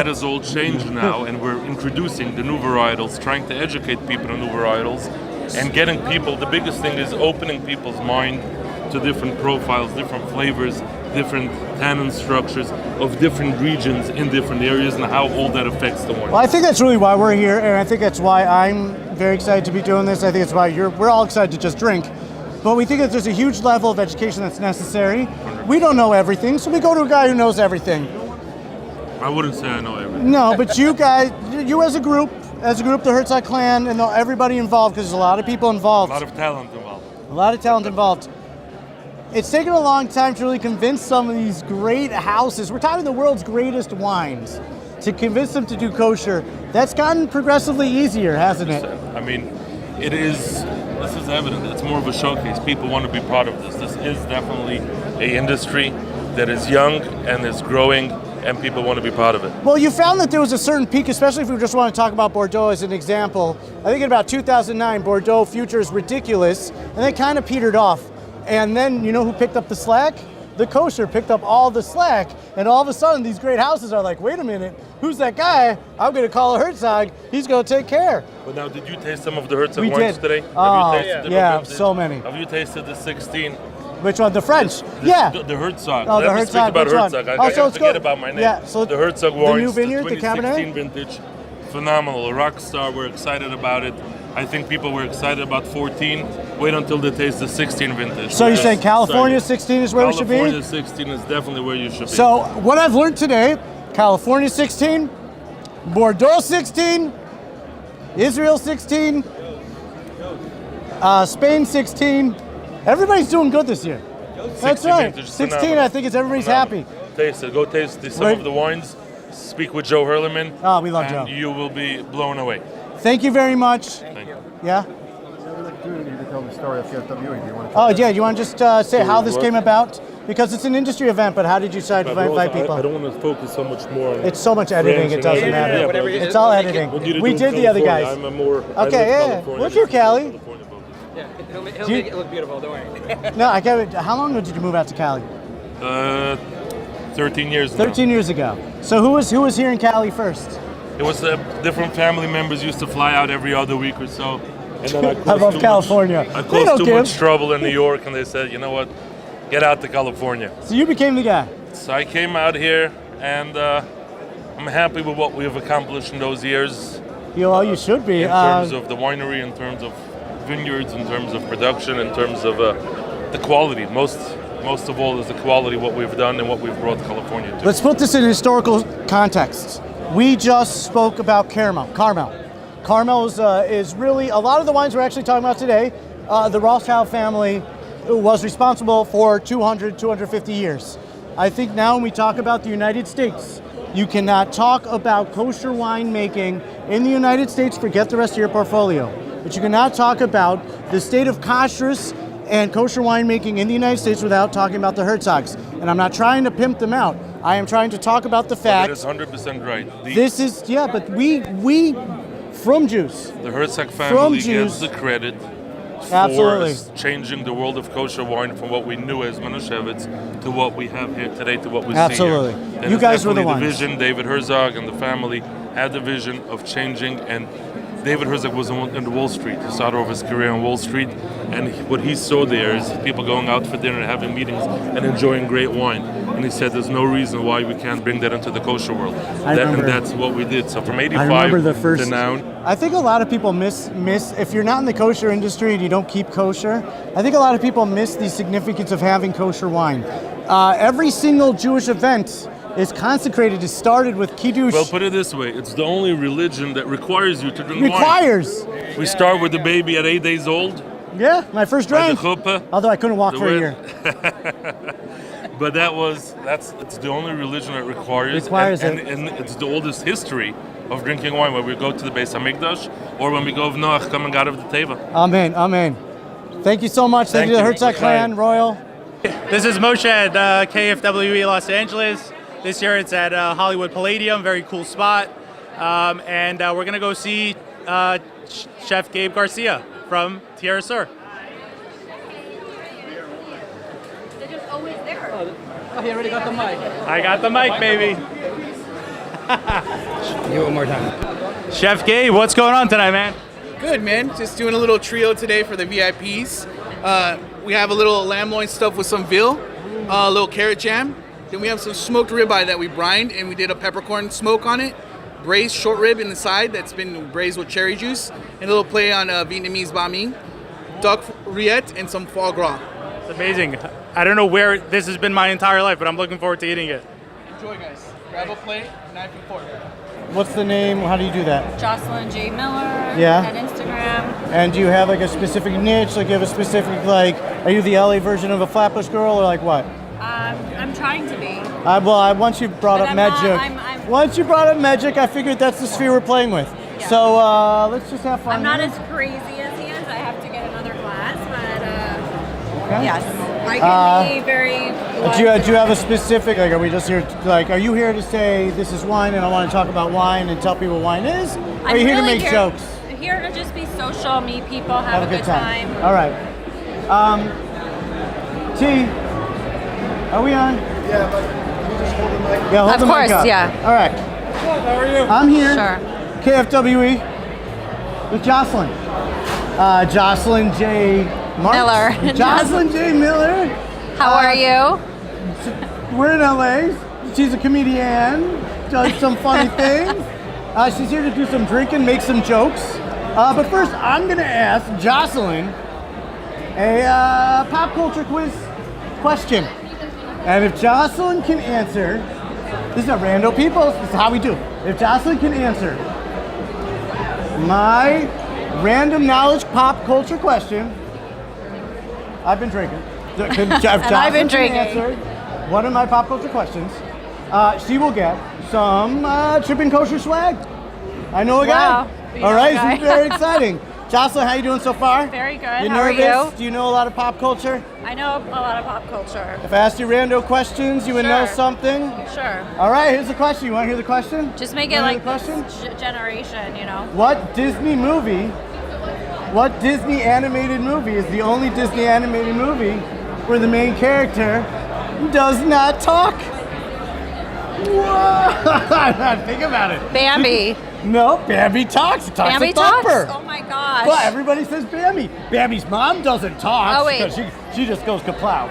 has all changed now, and we're introducing the new varietals, trying to educate people on new varietals, and getting people. The biggest thing is opening people's mind to different profiles, different flavors, different tannin structures of different regions in different areas, and how all that affects the wine. Well, I think that's really why we're here, and I think that's why I'm very excited to be doing this. I think it's why we're all excited to just drink. But we think that there's a huge level of education that's necessary. We don't know everything, so we go to a guy who knows everything. I wouldn't say I know everything. No, but you guys, you as a group, the Herzog clan, and everybody involved, because there's a lot of people involved. A lot of talent involved. A lot of talent involved. It's taken a long time to really convince some of these great houses. We're talking the world's greatest wines to convince them to do kosher, that's gotten progressively easier, hasn't it? I mean, it is. This is evident. It's more of a showcase. People want to be part of this. This is definitely an industry that is young and is growing, and people want to be part of it. Well, you found that there was a certain peak, especially if we just want to talk about Bordeaux as an example. I think in about 2009, Bordeaux Futures Ridiculous, and they kind of petered off. And then, you know who picked up the slack? The kosher picked up all the slack, and all of a sudden these great houses are like, wait a minute, who's that guy? I'm going to call a Herzog. He's going to take care. But now, did you taste some of the Herzog We wines did. today? Oh, Have you tasted yeah, the so many. Have you tasted the 16? Which one? The French? The Herzog. Oh, Let the me Herzog. speak about Which one? Herzog. I Oh, so it's forget good. about my name. Yeah, so the Herzog the wines, new vineyard, the 2016 Cabernet? vintage, phenomenal. A rock star. We're excited about it. I think people were excited about 14. Wait until they taste the 16 vintage. So We're you're saying just California excited. 16 is where we should be? California 16 is definitely where you should be. So what I've learned today, California 16, Bordeaux 16, Israel 16, Spain 16. Everybody's doing good this year. That's 16 right. vintage, 16, phenomenal. I think it's everybody's happy. Taste it. Go taste some Right. of the wines. Speak with Joe Herleman. Oh, we love and Joe. you will be blown away. Thank you very much. Thank you. Yeah? I'd like to tell the story of Kfwe. Do you want to Oh, yeah, you want to just say how this came about? Because it's an industry event, but how did you decide to invite people? I don't want to focus so much more on It's so much editing, it doesn't matter. Yeah, but It's all editing. We did the other guys. I'm a more. Okay, yeah. What's your Cali? Yeah, he'll Do you- make it look beautiful, don't worry. No, I can't. How long ago did you move out to Cali? 13 years now. 13 years ago. So who was here in Cali first? It was different family members used to fly out every other week or so. And then I I caused love too California. Much, I They don't caused too give. much trouble in New York, and they said, you know what, get out to California. So you became the guy. So I came out here, and I'm happy with what we've accomplished in those years. You should be. In terms of the winery, in terms of vineyards, in terms of production, in terms of the quality. Most of all is the quality, what we've done and what we've brought California to. Let's put this in historical context. We just spoke about Carmel. Carmel is really, a lot of the wines we're actually talking about today, the Rothschild family was responsible for 200, 250 years. I think now when we talk about the United States, you cannot talk about kosher winemaking in the United States, forget the rest of your portfolio. But you cannot talk about the state of kashrus and kosher winemaking in the United States without talking about the Herzogs. And I'm not trying to pimp them out. I am trying to talk about the fact. That is 100% right. This is, yeah, but we from Jews. The Herzog From family Jews. gets the credit Absolutely. for changing the world of kosher wine from what we knew as Manoshevitz to what we have here today, to what we Absolutely. see here. And You it's guys were the definitely ones. vision. David Herzog and the family had the vision of changing, and David Herzog was in Wall Street. He started off his career on Wall Street, and what he saw there is people going out for dinner, having meetings, and enjoying great wine. And he said, "There's no reason why we can't bring that into the kosher world." I remember- And that's what we did. So from I 85 remember the first. to now, I think a lot of people miss if you're not in the kosher industry and you don't keep kosher. I think a lot of people miss the significance of having kosher wine. Every single Jewish event is consecrated. It started with kiddush. well, put it this way: it's the only religion that requires you to drink Requires. wine. We start with the baby at 8 days old. Yeah, my first By drink. the chuppah. Although I couldn't walk The for a word- year. But it's the only religion that requires Requires and it's the oldest history of drinking wine, when we go to the Beis Hamikdash or when we go of Noach coming out of the Teva. Amen. Amen. Thank you so much. Thank you to the Thank you. Herzog clan, Royal. This is Moshe at KFWE Los Angeles. This year it's at Hollywood Palladium, very cool spot. And we're going to go see Chef Gabe Garcia from Tierra Sur. They're just always there. Oh, he already got the mic. I got the mic, baby. Do it one more time. Chef Gabe, what's going on tonight, man? Good, man. Just doing a little trio today for the VIPs. We have a little lamb loin stuffed with some veal, a little carrot jam. Then we have some smoked ribeye that we brined, and we did a peppercorn smoke on it. Braised short rib in the side that's been braised with cherry juice, and a little play on Vietnamese banh mi, duck rillette, and some foie gras. It's amazing. I don't know where this has been my entire life, but I'm looking forward to eating it. Enjoy, guys. Grab a plate, knife and fork. What's the name? How do you do that? Jocelyn Jane Miller Yeah. at Instagram. And do you have like a specific niche? Like you have a specific are you the LA version of a Flatbush girl or like what? I'm trying to be. Once you brought But up I'm Medjuk, not- I'm once you brought up magic, I figured that's the sphere we're playing with. Yeah. So let's just have fun. I'm not here. as crazy as he is. I have to get another glass, but Okay. yes, I can be very. Do you have a specific, like, are we just here, are you here to say this is wine and I want to talk about wine and tell people what wine is? Or are you here to make jokes? Here to just be social, meet people, have a good time. All right. T, are we on? Yeah, but can you just hold the mic? Yeah, hold Of the mic course, up. yeah. All right. How are you? I'm here. Sure. KFWE with Jocelyn. Jocelyn J. Miller. Jocelyn J. Miller. How are you? We're in LA. She's a comedian, does some funny things. She's here to do some drinking, make some jokes. But first, I'm going to ask Jocelyn a pop culture quiz question. And if Jocelyn can answer, this is a rando people, this is how we do. If Jocelyn can answer my random knowledge pop culture question, I've been drinking. If I've been Jocelyn can drinking. answer one of my pop culture questions, she will get some Trippin' Kosher swag. I know a Wow. guy. You All know right, a guy. this is very exciting. Jocelyn, how you doing so far? Very good. You How are nervous? you? Do you know a lot of pop culture? I know a lot of pop culture. If I asked you rando questions, you would know Sure. something? Sure. All right, here's the question. You want to hear the question? Just make You it wanna like hear the question? this generation, you know. What Disney animated movie is the only Disney animated movie where the main character does not talk? Whoa! Think about it. Bambi. No, Bambi talks. He talks Bambi to Thumper. talks? Oh my gosh. Well, everybody says Bambi. Bambi's mom doesn't talk. Oh, wait. 'cause She just goes kaplow.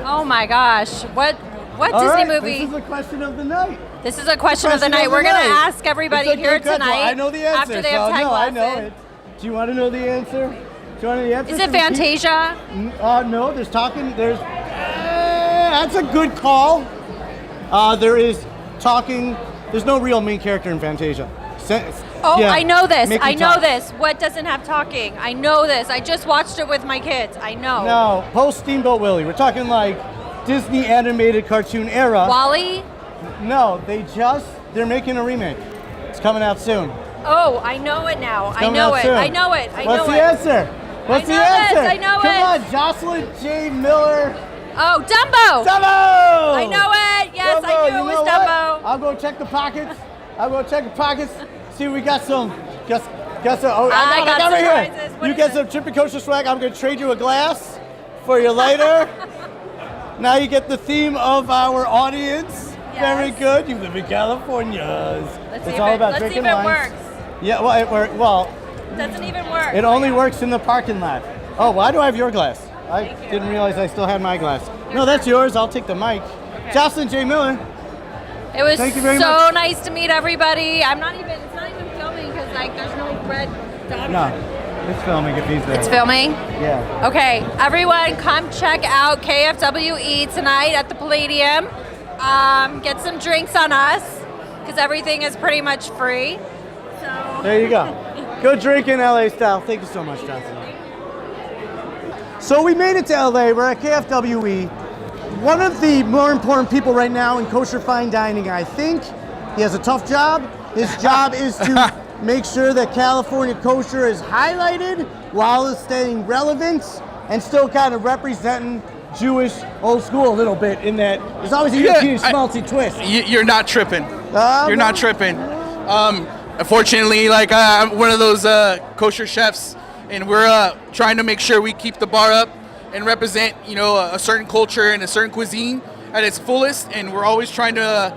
Oh my gosh. What All Disney right, movie? This is the question of the night. This is a question of the Question night. of We're the going to night. ask everybody It's a here good question. tonight. I know the answer. After they have so time no, I glasses. know it. Do you want to know the answer? Do you want to know the answer? Is it to the key? Fantasia? No, there's talking. That's a good call. There is talking. There's no real main character in Fantasia. Oh, Yeah, I know this. Mickey I know talks. this. What doesn't have talking? I know this. I just watched it with my kids. I know. No, post Steamboat Willie. We're talking like Disney animated cartoon era. Wally? No, they're making a remake. It's coming out soon. Oh, I know it now. I Coming know out it. soon. I know it. I What's know the it. answer? What's the know answer? this. I know Come it. on, Jocelyn J. Miller. Oh, Dumbo. Dumbo! I know it. Yes, Dumbo, I knew you it was know what? Dumbo. I'll go check the pockets. See, we got some. Got some. Oh, I I got got it right surprises. here. What You is get it? some Trippin' Kosher swag. I'm going to trade you a glass for your lighter. Now you get the theme of our audience. Very good. You live in California. Let's see It's if all it, about let's see drinking if it wines. works. Yeah, well, it worked. Well, Doesn't even work. it only works in the parking lot. Oh, why do I have your glass? I didn't realize I still had my glass. No, that's yours. I'll take the mic. Jocelyn J. Miller. It was Thank you very so much. nice to meet everybody. It's not even filming because like there's no red dot. No, it's filming if he's there. It's filming? Yeah. Okay, everyone come check out KFWE tonight at the Palladium. Get some drinks on us because everything is pretty much free. So There you go. Go drink in LA style. Thank you so much, Jocelyn. So we made it to LA. We're at KFWE. One of the more important people right now in kosher fine dining, I think. He has a tough job. His job is to make sure that California kosher is highlighted while it's staying relevant and still kind of representing Jewish old school a little bit in that there's always a European schmaltzy twist. You're not tripping. You're not tripping. Unfortunately, like I'm one of those kosher chefs, and we're trying to make sure we keep the bar up and represent, a certain culture and a certain cuisine at its fullest. And we're always trying to,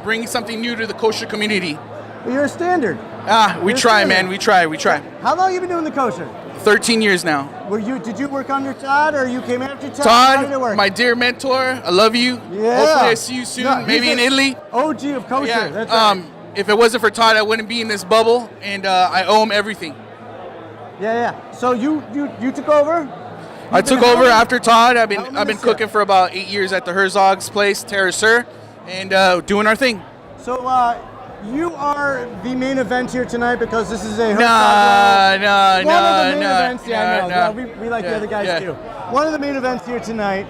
bring something new to the kosher community. But you're a standard. We You're a try, standard. man. We try. How long have you been doing the kosher? 13 years now. Did you work under Todd or you came after Todd? How did it Todd, work? my dear mentor, I love you. Yeah. Hopefully I see you soon, No, he's maybe in a Italy. OG of kosher. Yeah. That's right. If it wasn't for Todd, I wouldn't be in this bubble, and I owe him everything. Yeah. So you took over? I took over after Todd. I've been cooking for about 8 years at the Herzog's place, Terracer, and doing our thing. So you are the main event here tonight because this is a No. One of the main events. Yeah, no. We like the Yeah, other guys yeah. too. One of the main events here tonight.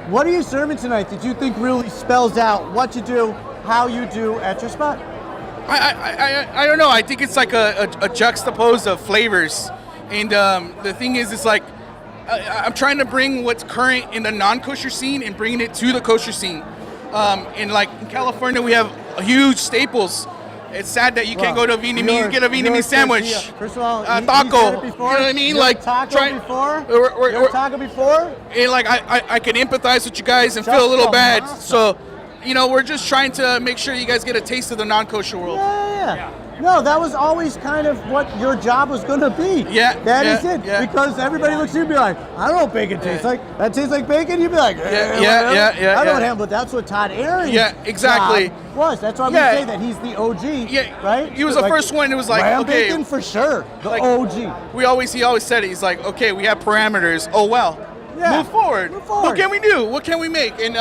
What are you serving tonight that you think really spells out what you do how you do at your spot? I don't know. I think it's like a juxtapose of flavors, and the thing is, it's like I'm trying to bring what's current in the non-kosher scene and bringing it to the kosher scene. And like in California, we have huge staples. It's sad that you can't go to a Vietnamese, get a Vietnamese sandwich. First of all, taco. You know what I mean? Like taco before. And like I can empathize with you guys and feel a little bad. So, you know, we're just trying to make sure you guys get a taste of the non-kosher world. Yeah. No, that was always kind of what your job was going to be. Yeah. That is it. Yeah. Because everybody looks at you and be like, I don't know what bacon tastes like. That tastes like bacon? You'd be like, I don't have, but that's what Todd Aaron's exactly. job was. That's why we say that he's the OG. Yeah. Right? He was the first one who was like, ram okay. bacon for sure. The OG. He always said it. He's like, okay, we have parameters. Oh, well. Yeah. Move forward. What can we do? What can we make? And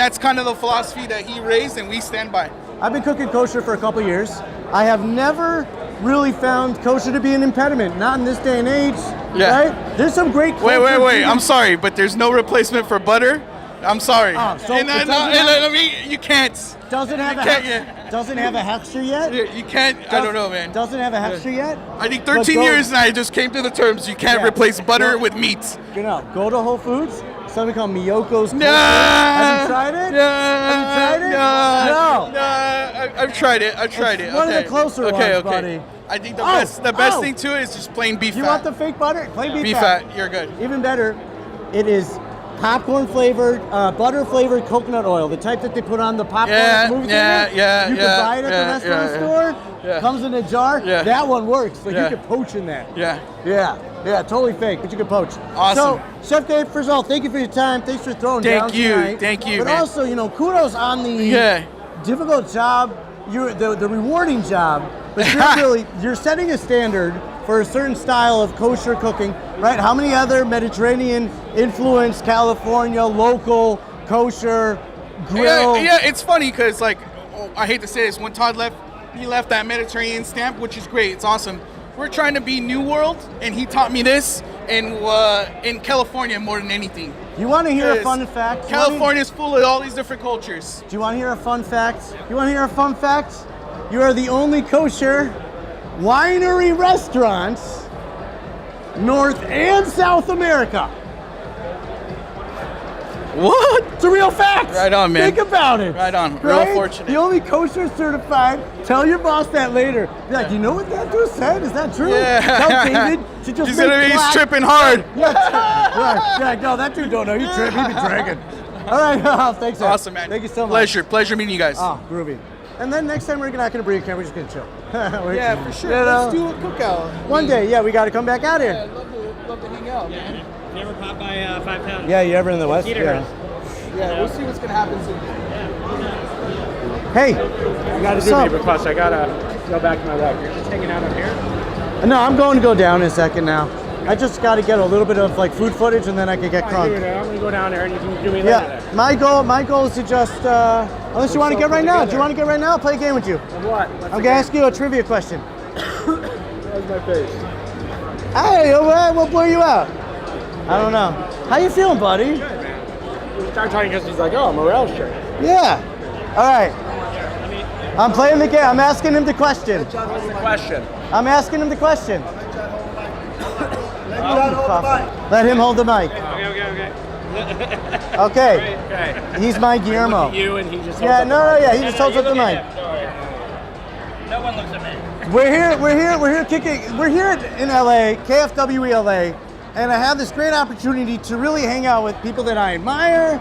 that's kind of the philosophy that he raised and we stand by. I've been cooking kosher for a couple years. I have never really found kosher to be an impediment, not in this day and age. Yeah. Right? There's some great Wait. I'm sorry, but there's no replacement for butter. I'm sorry. Oh, so I mean, you can't. Doesn't have a hechsher yet? You can't. I don't know, man. Doesn't have a hechsher yet? I think 13 years and I just came to the terms. You can't replace butter with meat. Go to Whole Foods. Something called Miyoko's Kosher. No. Have you tried it? No. Have you tried it? No. I've tried it. It's one of the closer ones, buddy. I think the best thing to it is just plain beef fat. You want the fake butter? Plain beef fat. You're good. Even better, it is popcorn flavored, butter flavored coconut oil, the type that they put on the popcorn movie theater. You can buy it at the restaurant store. Yeah. Comes in a jar. Yeah. That one works. Like you can poach in that. Yeah, totally fake, but you can poach. Awesome. So, Chef Dave, first of all, thank you for your time. Thanks for throwing down tonight. Thank you, But man. also, kudos on the difficult job, the rewarding job, but you're setting a standard for a certain style of kosher cooking, right? How many other Mediterranean influenced, California, local, kosher, grill? Yeah, it's funny because, I hate to say this, when Todd left, he left that Mediterranean stamp, which is great. It's awesome. We're trying to be New World, and he taught me this in California more than anything. You want to hear a fun fact? California is full of all these different cultures. Do you want to hear a fun fact? You are the only kosher winery restaurants, North and South America. What? It's a real fact. Right on, man. Think about it. Right on. Right? Real fortunate. The only kosher certified. Tell your boss that later. Be like, you know what that dude said? Is that true? Yeah. Tell David to just he's tripping hard. Yeah, no, that dude don't know. He be dragging. All right, thanks, sir. Awesome, man. Thank you so much. Pleasure meeting you guys. Oh, groovy. And then next time we're not going to bring a camera, we're just going to chill. For sure. Let's do a cookout. One day, we got to come back out here. I'd love to hang out, man. You ever pop by 5 Pound? Yeah, you ever in the West? Yeah, we'll see what's going to happen soon. Hey. You got to do me a request. I got to go back to my wife. You're just hanging out up here? No, I'm going to go down in a second now. I just got to get a little bit of food footage and then I can get crunk. I'm going to go down there and you can do me later there. My goal is to just, unless you want to get right now. Do you want to get right now? I'll play a game with you. Of what? I'm going to ask you a trivia question. How's my face? Hey, we'll blur you out. I don't know. How you feeling, buddy? Good, man. We started talking because he's like, oh, Morel's shirt. Yeah. All right. I'm playing the game. I'm asking him the question. What's the question? I'm asking him the question. Let him hold the mic. Okay. He's my Guillermo. You and he just he just holds up the mic. No one looks at me. We're here in LA, KFWE LA, and I have this great opportunity to really hang out with people that I admire,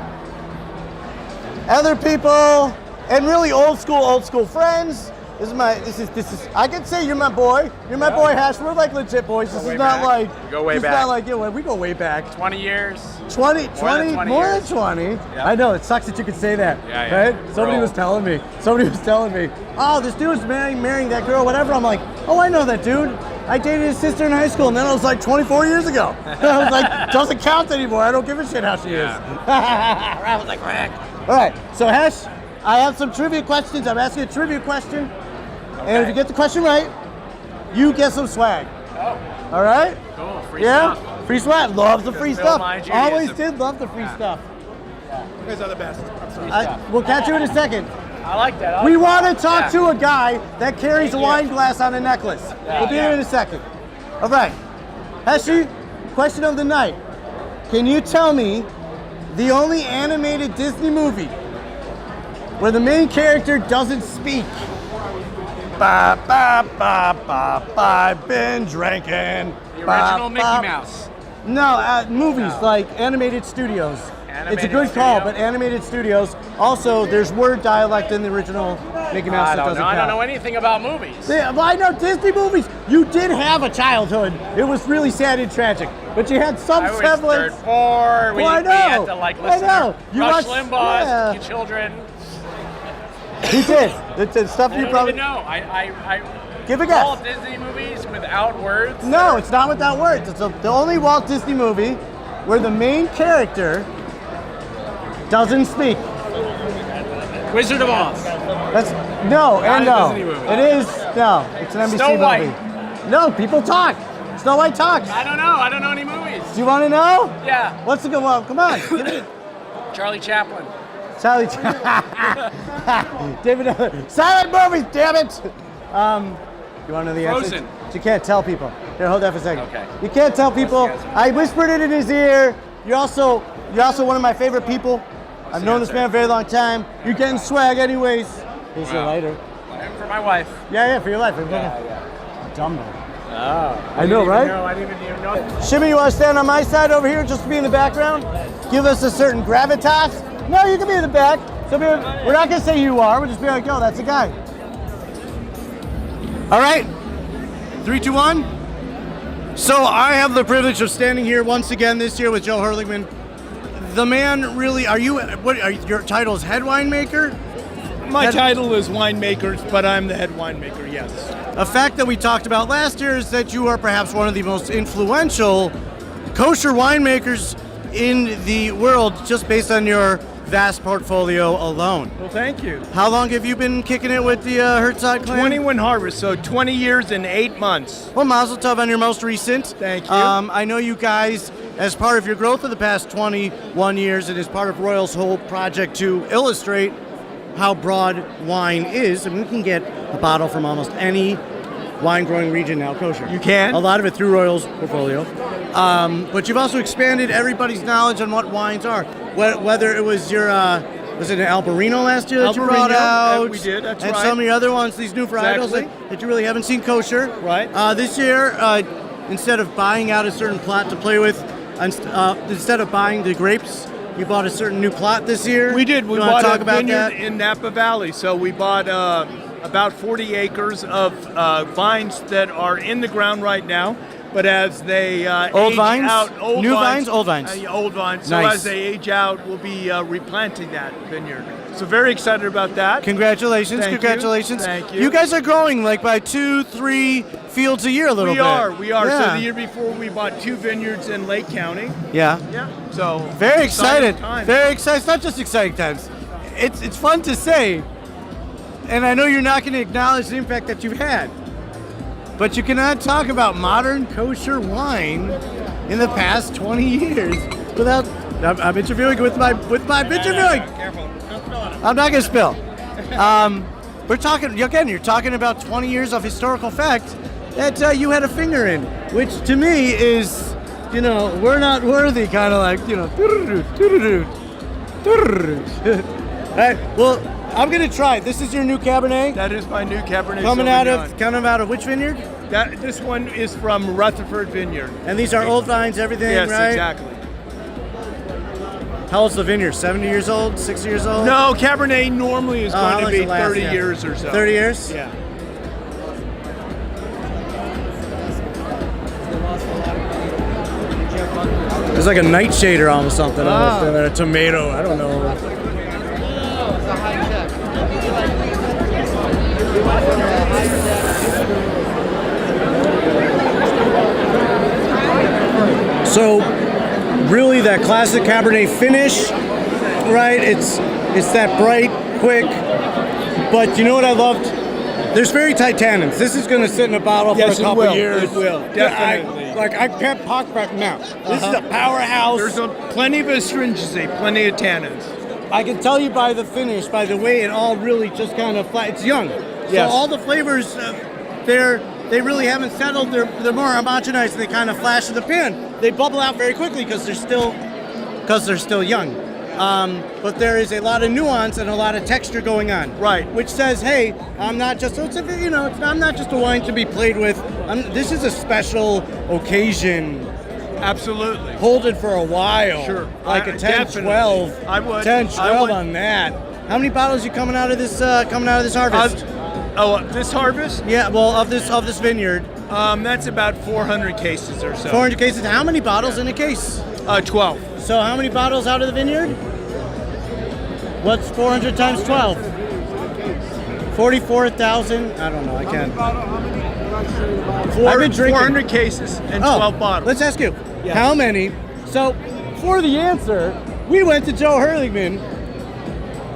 other people, and really old school friends. This is. I can say you're my boy. You're my boy, Hash. We're like legit boys. This is not like. Go way back. It's not like we go way back. 20 years. 20. More years. than 20. Yep. I know it sucks that you could say that. Yeah. Right? Somebody was telling me. Oh, this dude's marrying that girl, whatever. I'm like, oh, I know that dude. I dated his sister in high school, and then I was like 24 years ago. I was like, doesn't count anymore. I don't give a shit how she is. I was like, Rick. All right, so Hash, I have some trivia questions. I'm asking a trivia question. Okay. And if you get the question right, you get some swag. Oh. All right? Cool. Free stuff. Free swag. Love the free stuff. Always did love the free stuff. You guys are the best. We'll catch you in a second. I like that. We want to talk to a guy that carries a wine glass on a necklace. We'll be there in a second. All right. Heshi, question of the night. Can you tell me the only animated Disney movie where the main character doesn't speak? Ba, ba, ba, ba, ba, I've been drinking. The original Mickey Mouse. No, movies like animated studios. It's a good call, but animated studios. Also, there's word dialect in the original Mickey Mouse that doesn't count. I don't know anything about movies. Yeah, well, I know Disney movies. You did have a childhood. It was really sad and tragic, but you had some semblance. I was dirt poor. We had to listen to Rush Limbaugh's Children. He did. The stuff you probably know. I give a guess. All Disney movies without words. No, it's not without words. It's the only Walt Disney movie where the main character doesn't speak. Wizard of Oz. That's no and no. Disney movie. It is no. It's an NBC Snow movie. White. No, people talk. Snow White talks. I don't know. I don't know any movies. Do you want to know? Yeah. What's the good one? Come on. Give it. Charlie Chaplin. Charlie. David. Silent movies. Damn it. You want to know the answer? Frozen. You can't tell people. Here, hold that for a second. Okay. You can't tell people. I whispered it in his ear. You're also one of my favorite people. I've known this man a very long time. You're getting swag anyways. Here's your lighter. And for my wife. Yeah, for your life. Dumbo. Oh. I know, right? No, I didn't even know. Shimmy, you want to stand on my side over here just to be in the background? Give us a certain gravitas? No, you can be in the back. So we're not going to say who you are. We'll just be like, yo, that's a guy. All right. 3, 2, 1. So I have the privilege of standing here once again this year with Joe Hurligman. The man really, your title is head winemaker? My title is winemakers, but I'm the head winemaker, yes. A fact that we talked about last year is that you are perhaps one of the most influential kosher winemakers in the world just based on your vast portfolio alone. Well, thank you. How long have you been kicking it with the Herzog clan? 21 harvests, so 20 years and 8 months. Well, mazel tov on your most recent. Thank you. I know you guys, as part of your growth of the past 21 years and as part of Royal's whole project to illustrate how broad wine is, and we can get a bottle from almost any wine growing region now kosher. You can. A lot of it through Royal's portfolio. But you've also expanded everybody's knowledge on what wines are. Whether it was your, was it an Albarino last year that you brought out? We did, that's and right. some of your other ones, these new varietals Exactly. that you really haven't seen kosher. Right. This year, instead of buying out a certain plot to play with, instead of buying the grapes, you bought a certain new plot this year. We did. We You wanna bought talk a about vineyard that? in Napa Valley. So we bought about 40 acres of vines that are in the ground right now. But as they Old age vines? out, New vines? Old vines? Old vines. Nice. So as they age out, we'll be replanting that vineyard. So very excited about that. Congratulations, Thank congratulations. You. Thank you. You guys are growing like by 2-3 fields a year a little We bit. are. So Yeah. the year before we bought 2 vineyards in Lake County. Yeah. Yeah. So Very excited. times. Very excited. It's not just exciting times. It's fun to say, and I know you're not going to acknowledge the impact that you've had, but you cannot talk about modern kosher wine in the past 20 years without. I'm interviewing with my interviewing. Careful. I'm not going to spill. We're talking again. You're talking about 20 years of historical fact that you had a finger in, which to me is, we're not worthy, kind of like, All right. Well, I'm gonna try. This is your new Cabernet. That is my new Cabernet Coming Sauvignon. out of which vineyard? This one is from Rutherford Vineyard. And these are old vines, everything, Yes, right? exactly. How old's the vineyard? 70 years old? 60 years old? No, Cabernet normally is Oh, how going to long be does it last? 30 Yeah. years or so. 30 years? Yeah. There's like a nightshader almost something. Almost in there. A tomato. I don't know. So, really, that classic Cabernet finish, right? It's that bright, quick. But you know what I loved? There's very tight tannins. This is going to sit in a bottle Yes, for a couple it will. years. It will, definitely. I can't talk back now. This is a powerhouse. There's plenty of astringency, plenty of tannins. I can tell you by the finish, by the way it all really just kind of it's young. Yes. So all the flavors, they really haven't settled. They're more homogenized. And they kind of flash in the pan. They bubble out very quickly because they're still young. But there is a lot of nuance and a lot of texture going on. Right. Which says, hey, I'm not just I'm not just a wine to be played with. This is a special occasion. Absolutely. Hold it for a while. Sure. Like a 10-12. I would. 10-12 on that. How many bottles are you coming out of this harvest? This harvest? Yeah, well, of this vineyard. That's about 400 cases or so. 400 cases. How many bottles in a case? 12. So how many bottles out of the vineyard? What's 400 times 12? 44,000. I don't know. I can't. I've been drinking 400 cases and 12 bottles. Let's ask you. Yes. How many? So for the answer, we went to Joe Hurlingman,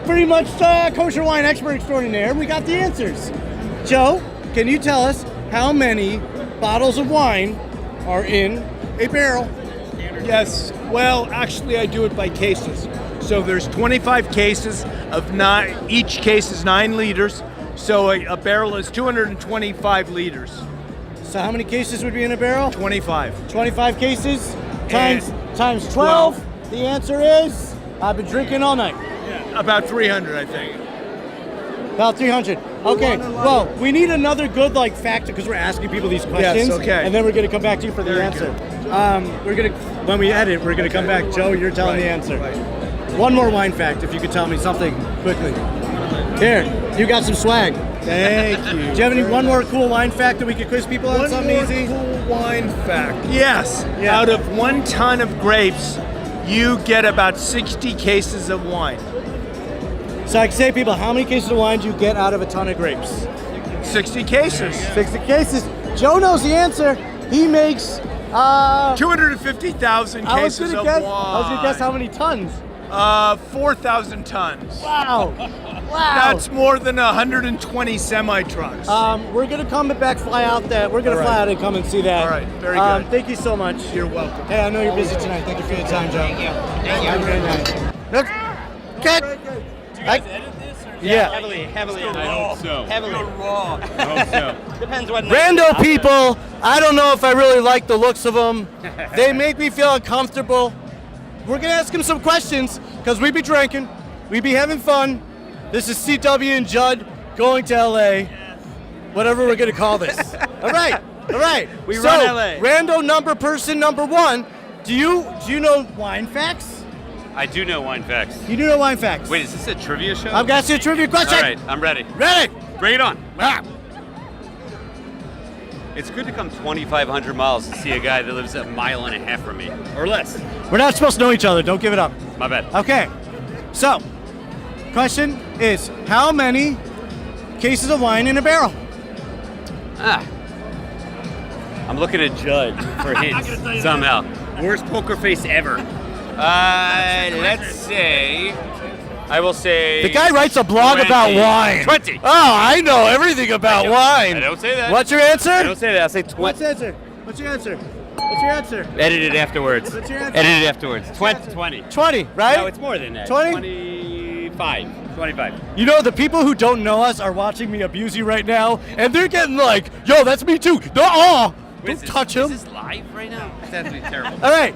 pretty much kosher wine expert extraordinaire. We got the answers. Joe, can you tell us how many bottles of wine are in a barrel? Yes. Well, actually, I do it by cases. So there's 25 cases of 9. Each case is 9 liters. So a barrel is 225 liters. So how many cases would be in a barrel? 25. 25 cases times 12. The answer is I've been drinking all night. Yeah, about 300, I think. About 300. Okay. Well, we need another good factor because we're asking people these questions. Yes, okay. And then we're going to come back to you for the answer. When we edit, we're going to come back. Joe, you're telling the answer. Right. One more wine fact, if you could tell me something quickly. Here, you got some swag. Thank you. Do you have one more cool wine fact that we could quiz people on? Something easy? Cool wine fact. Yes. Yeah. Out of 1 ton of grapes, you get about 60 cases of wine. So I can say to people, how many cases of wine do you get out of a ton of grapes? 60 cases. 60 cases. Joe knows the answer. He makes 250,000 cases of wine. I was going to guess how many tons. 4,000 tons. Wow. That's more than 120 semi-trucks. We're going to come back, fly out there. We're going to fly out and come and see that. All right, very good. Thank you so much. You're welcome. Hey, I know you're busy tonight. Thank you for your time, Joe. Thank you. Have a great night. Look, Do you guys edit this? Or Yeah. Heavily. I hope so. Heavily. I hope so. Depends what. Rando people, I don't know if I really like the looks of them. They make me feel uncomfortable. We're going to ask them some questions because we be drinking. We be having fun. This is CW and Judd going to LA. Whatever we're going to call this. All right. We run LA. Rando person number 1. Do you know wine facts? I do know wine facts. You do know wine facts. Wait, is this a trivia show? I've got you a trivia question. All right, I'm ready. Ready? Bring it on. Ah. It's good to come 2,500 miles to see a guy that lives a mile and a half from me, or less. We're not supposed to know each other. Don't give it up. My bad. Okay. So, question is, how many cases of wine in a barrel? I'm looking at Judd for hints somehow. Worst poker face ever. Let's say. I will say. The guy writes a blog about wine. 20. Oh, I know everything about wine. I don't say that. What's your answer? I don't say that. I'll say 20. What's your answer? Edit it afterwards. What's your answer? Edit it afterwards. 20. 20, right? No, it's more than that. 20? 25. You know, the people who don't know us are watching me abuse you right now, and they're getting like, yo, that's me too. Don't touch him. Is this live right now? That's be terrible. All right.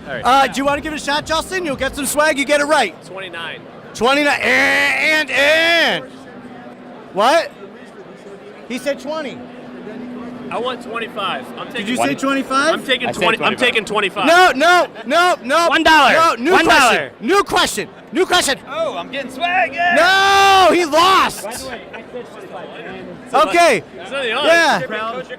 Do you want to give it a shot, Justin? You'll get some swag. You get it right. 29. 29. And. What? He said 20. I want 25. I'm taking. Did you say 25? I'm taking 20. I'm taking 25. No. $1. No, new question. Oh, I'm getting swag. No, he lost. Okay. Yeah.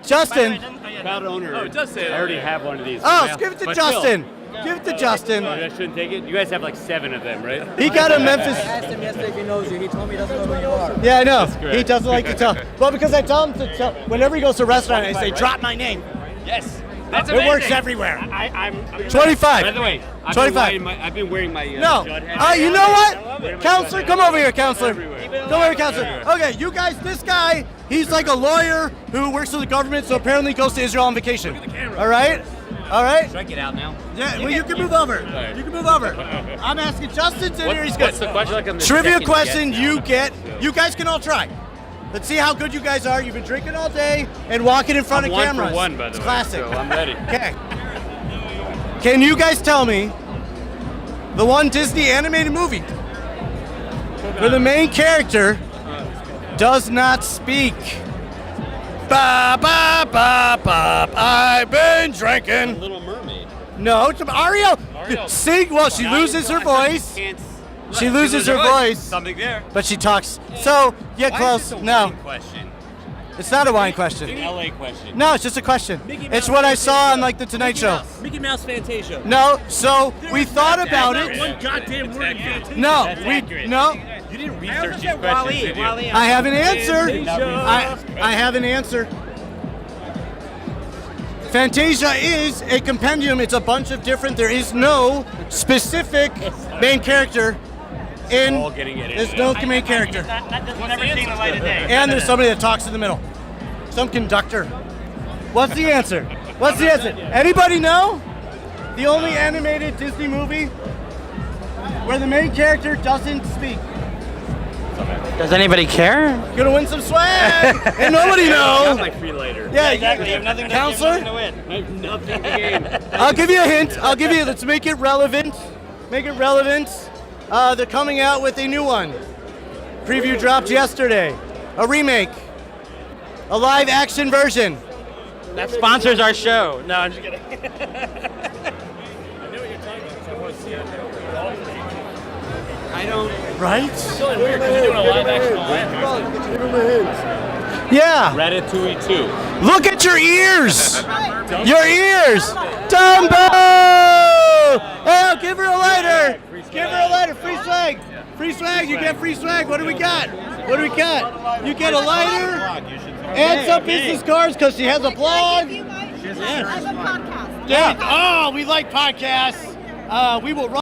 Justin. Proud owner. Oh, it does say that. I already have one of these. Oh, let's give it to But Justin. still. Give it to Justin. Oh, I shouldn't take it? You guys have like 7 of them, right? He got a Memphis. I asked him yesterday if he knows you. He told me he doesn't know who you are. Yeah, I know. correct. He doesn't like to tell. Well, because I tell him to tell. Whenever he goes to a restaurant, I say, drop my name. Yes. That's It amazing. works everywhere. I'm 25. By the way, 25. I've been wearing my No. Judd hat. You know what? Counselor, come over here, Counselor. Come over here, Counselor. Okay, you guys, this guy, he's like a lawyer who works for the government, so apparently goes to Israel on vacation. All right? All right. Should I get out now? Yeah, well, you can move over. right. You can move over. I'm asking Justin's in here. He's good. What's the question? Like I'm the Trivia second question guest you now. get. You guys can all try. Let's see how good you guys are. You've been drinking all day and walking in front I'm of one cameras. for one, by the It's way, classic. so I'm ready. Okay. Can you guys tell me the one Disney animated movie where the main character does not speak? Ba ba ba ba. I've been drinking. Little Mermaid. No, it's Ariel. Sing. Well, she loses her voice. She loses her voice. Something there. But she talks. So, yeah, Why close. is this a No. wine question? It's not a wine question. It's an LA question. No, it's just a question. It's what I saw on like the Tonight Show. Mickey Mouse Fantasia. No, so we thought about it. One goddamn word in Fantasia. No, That's we accurate. no. You didn't research these questions, did you? I have an answer. I have an answer. Fantasia is a compendium. It's a bunch of different. There is no specific main character in. All getting it. There's no main character. That's never seen the light of day. And there's somebody that talks in the middle. Some conductor. What's the answer? What's the answer? Anybody know? The only animated Disney movie where the main character doesn't speak. Does anybody care? Gonna win some swag. And nobody Got know. my free later. Yeah, Exactly. You have nothing to, Counselor? you have nothing to win. I have nothing to gain. I'll give you a hint. I'll give you. Let's make it relevant. Make it relevant. They're coming out with a new one. Preview dropped yesterday. A remake. A live action version. That sponsors our show. No, I'm just kidding. I don't. Right? It's really weird because you're doing a live action Give him a hint. Yeah. Ratatouille 2. Look at your ears. Your ears. Dumbo. Oh, give her a lighter. Give her a lighter. Free swag. Free swag. You get free swag. What do we got? What do we got? You get a lighter and some business cards because she has a blog. I have a podcast. Yeah. Oh, we like podcasts. We will run.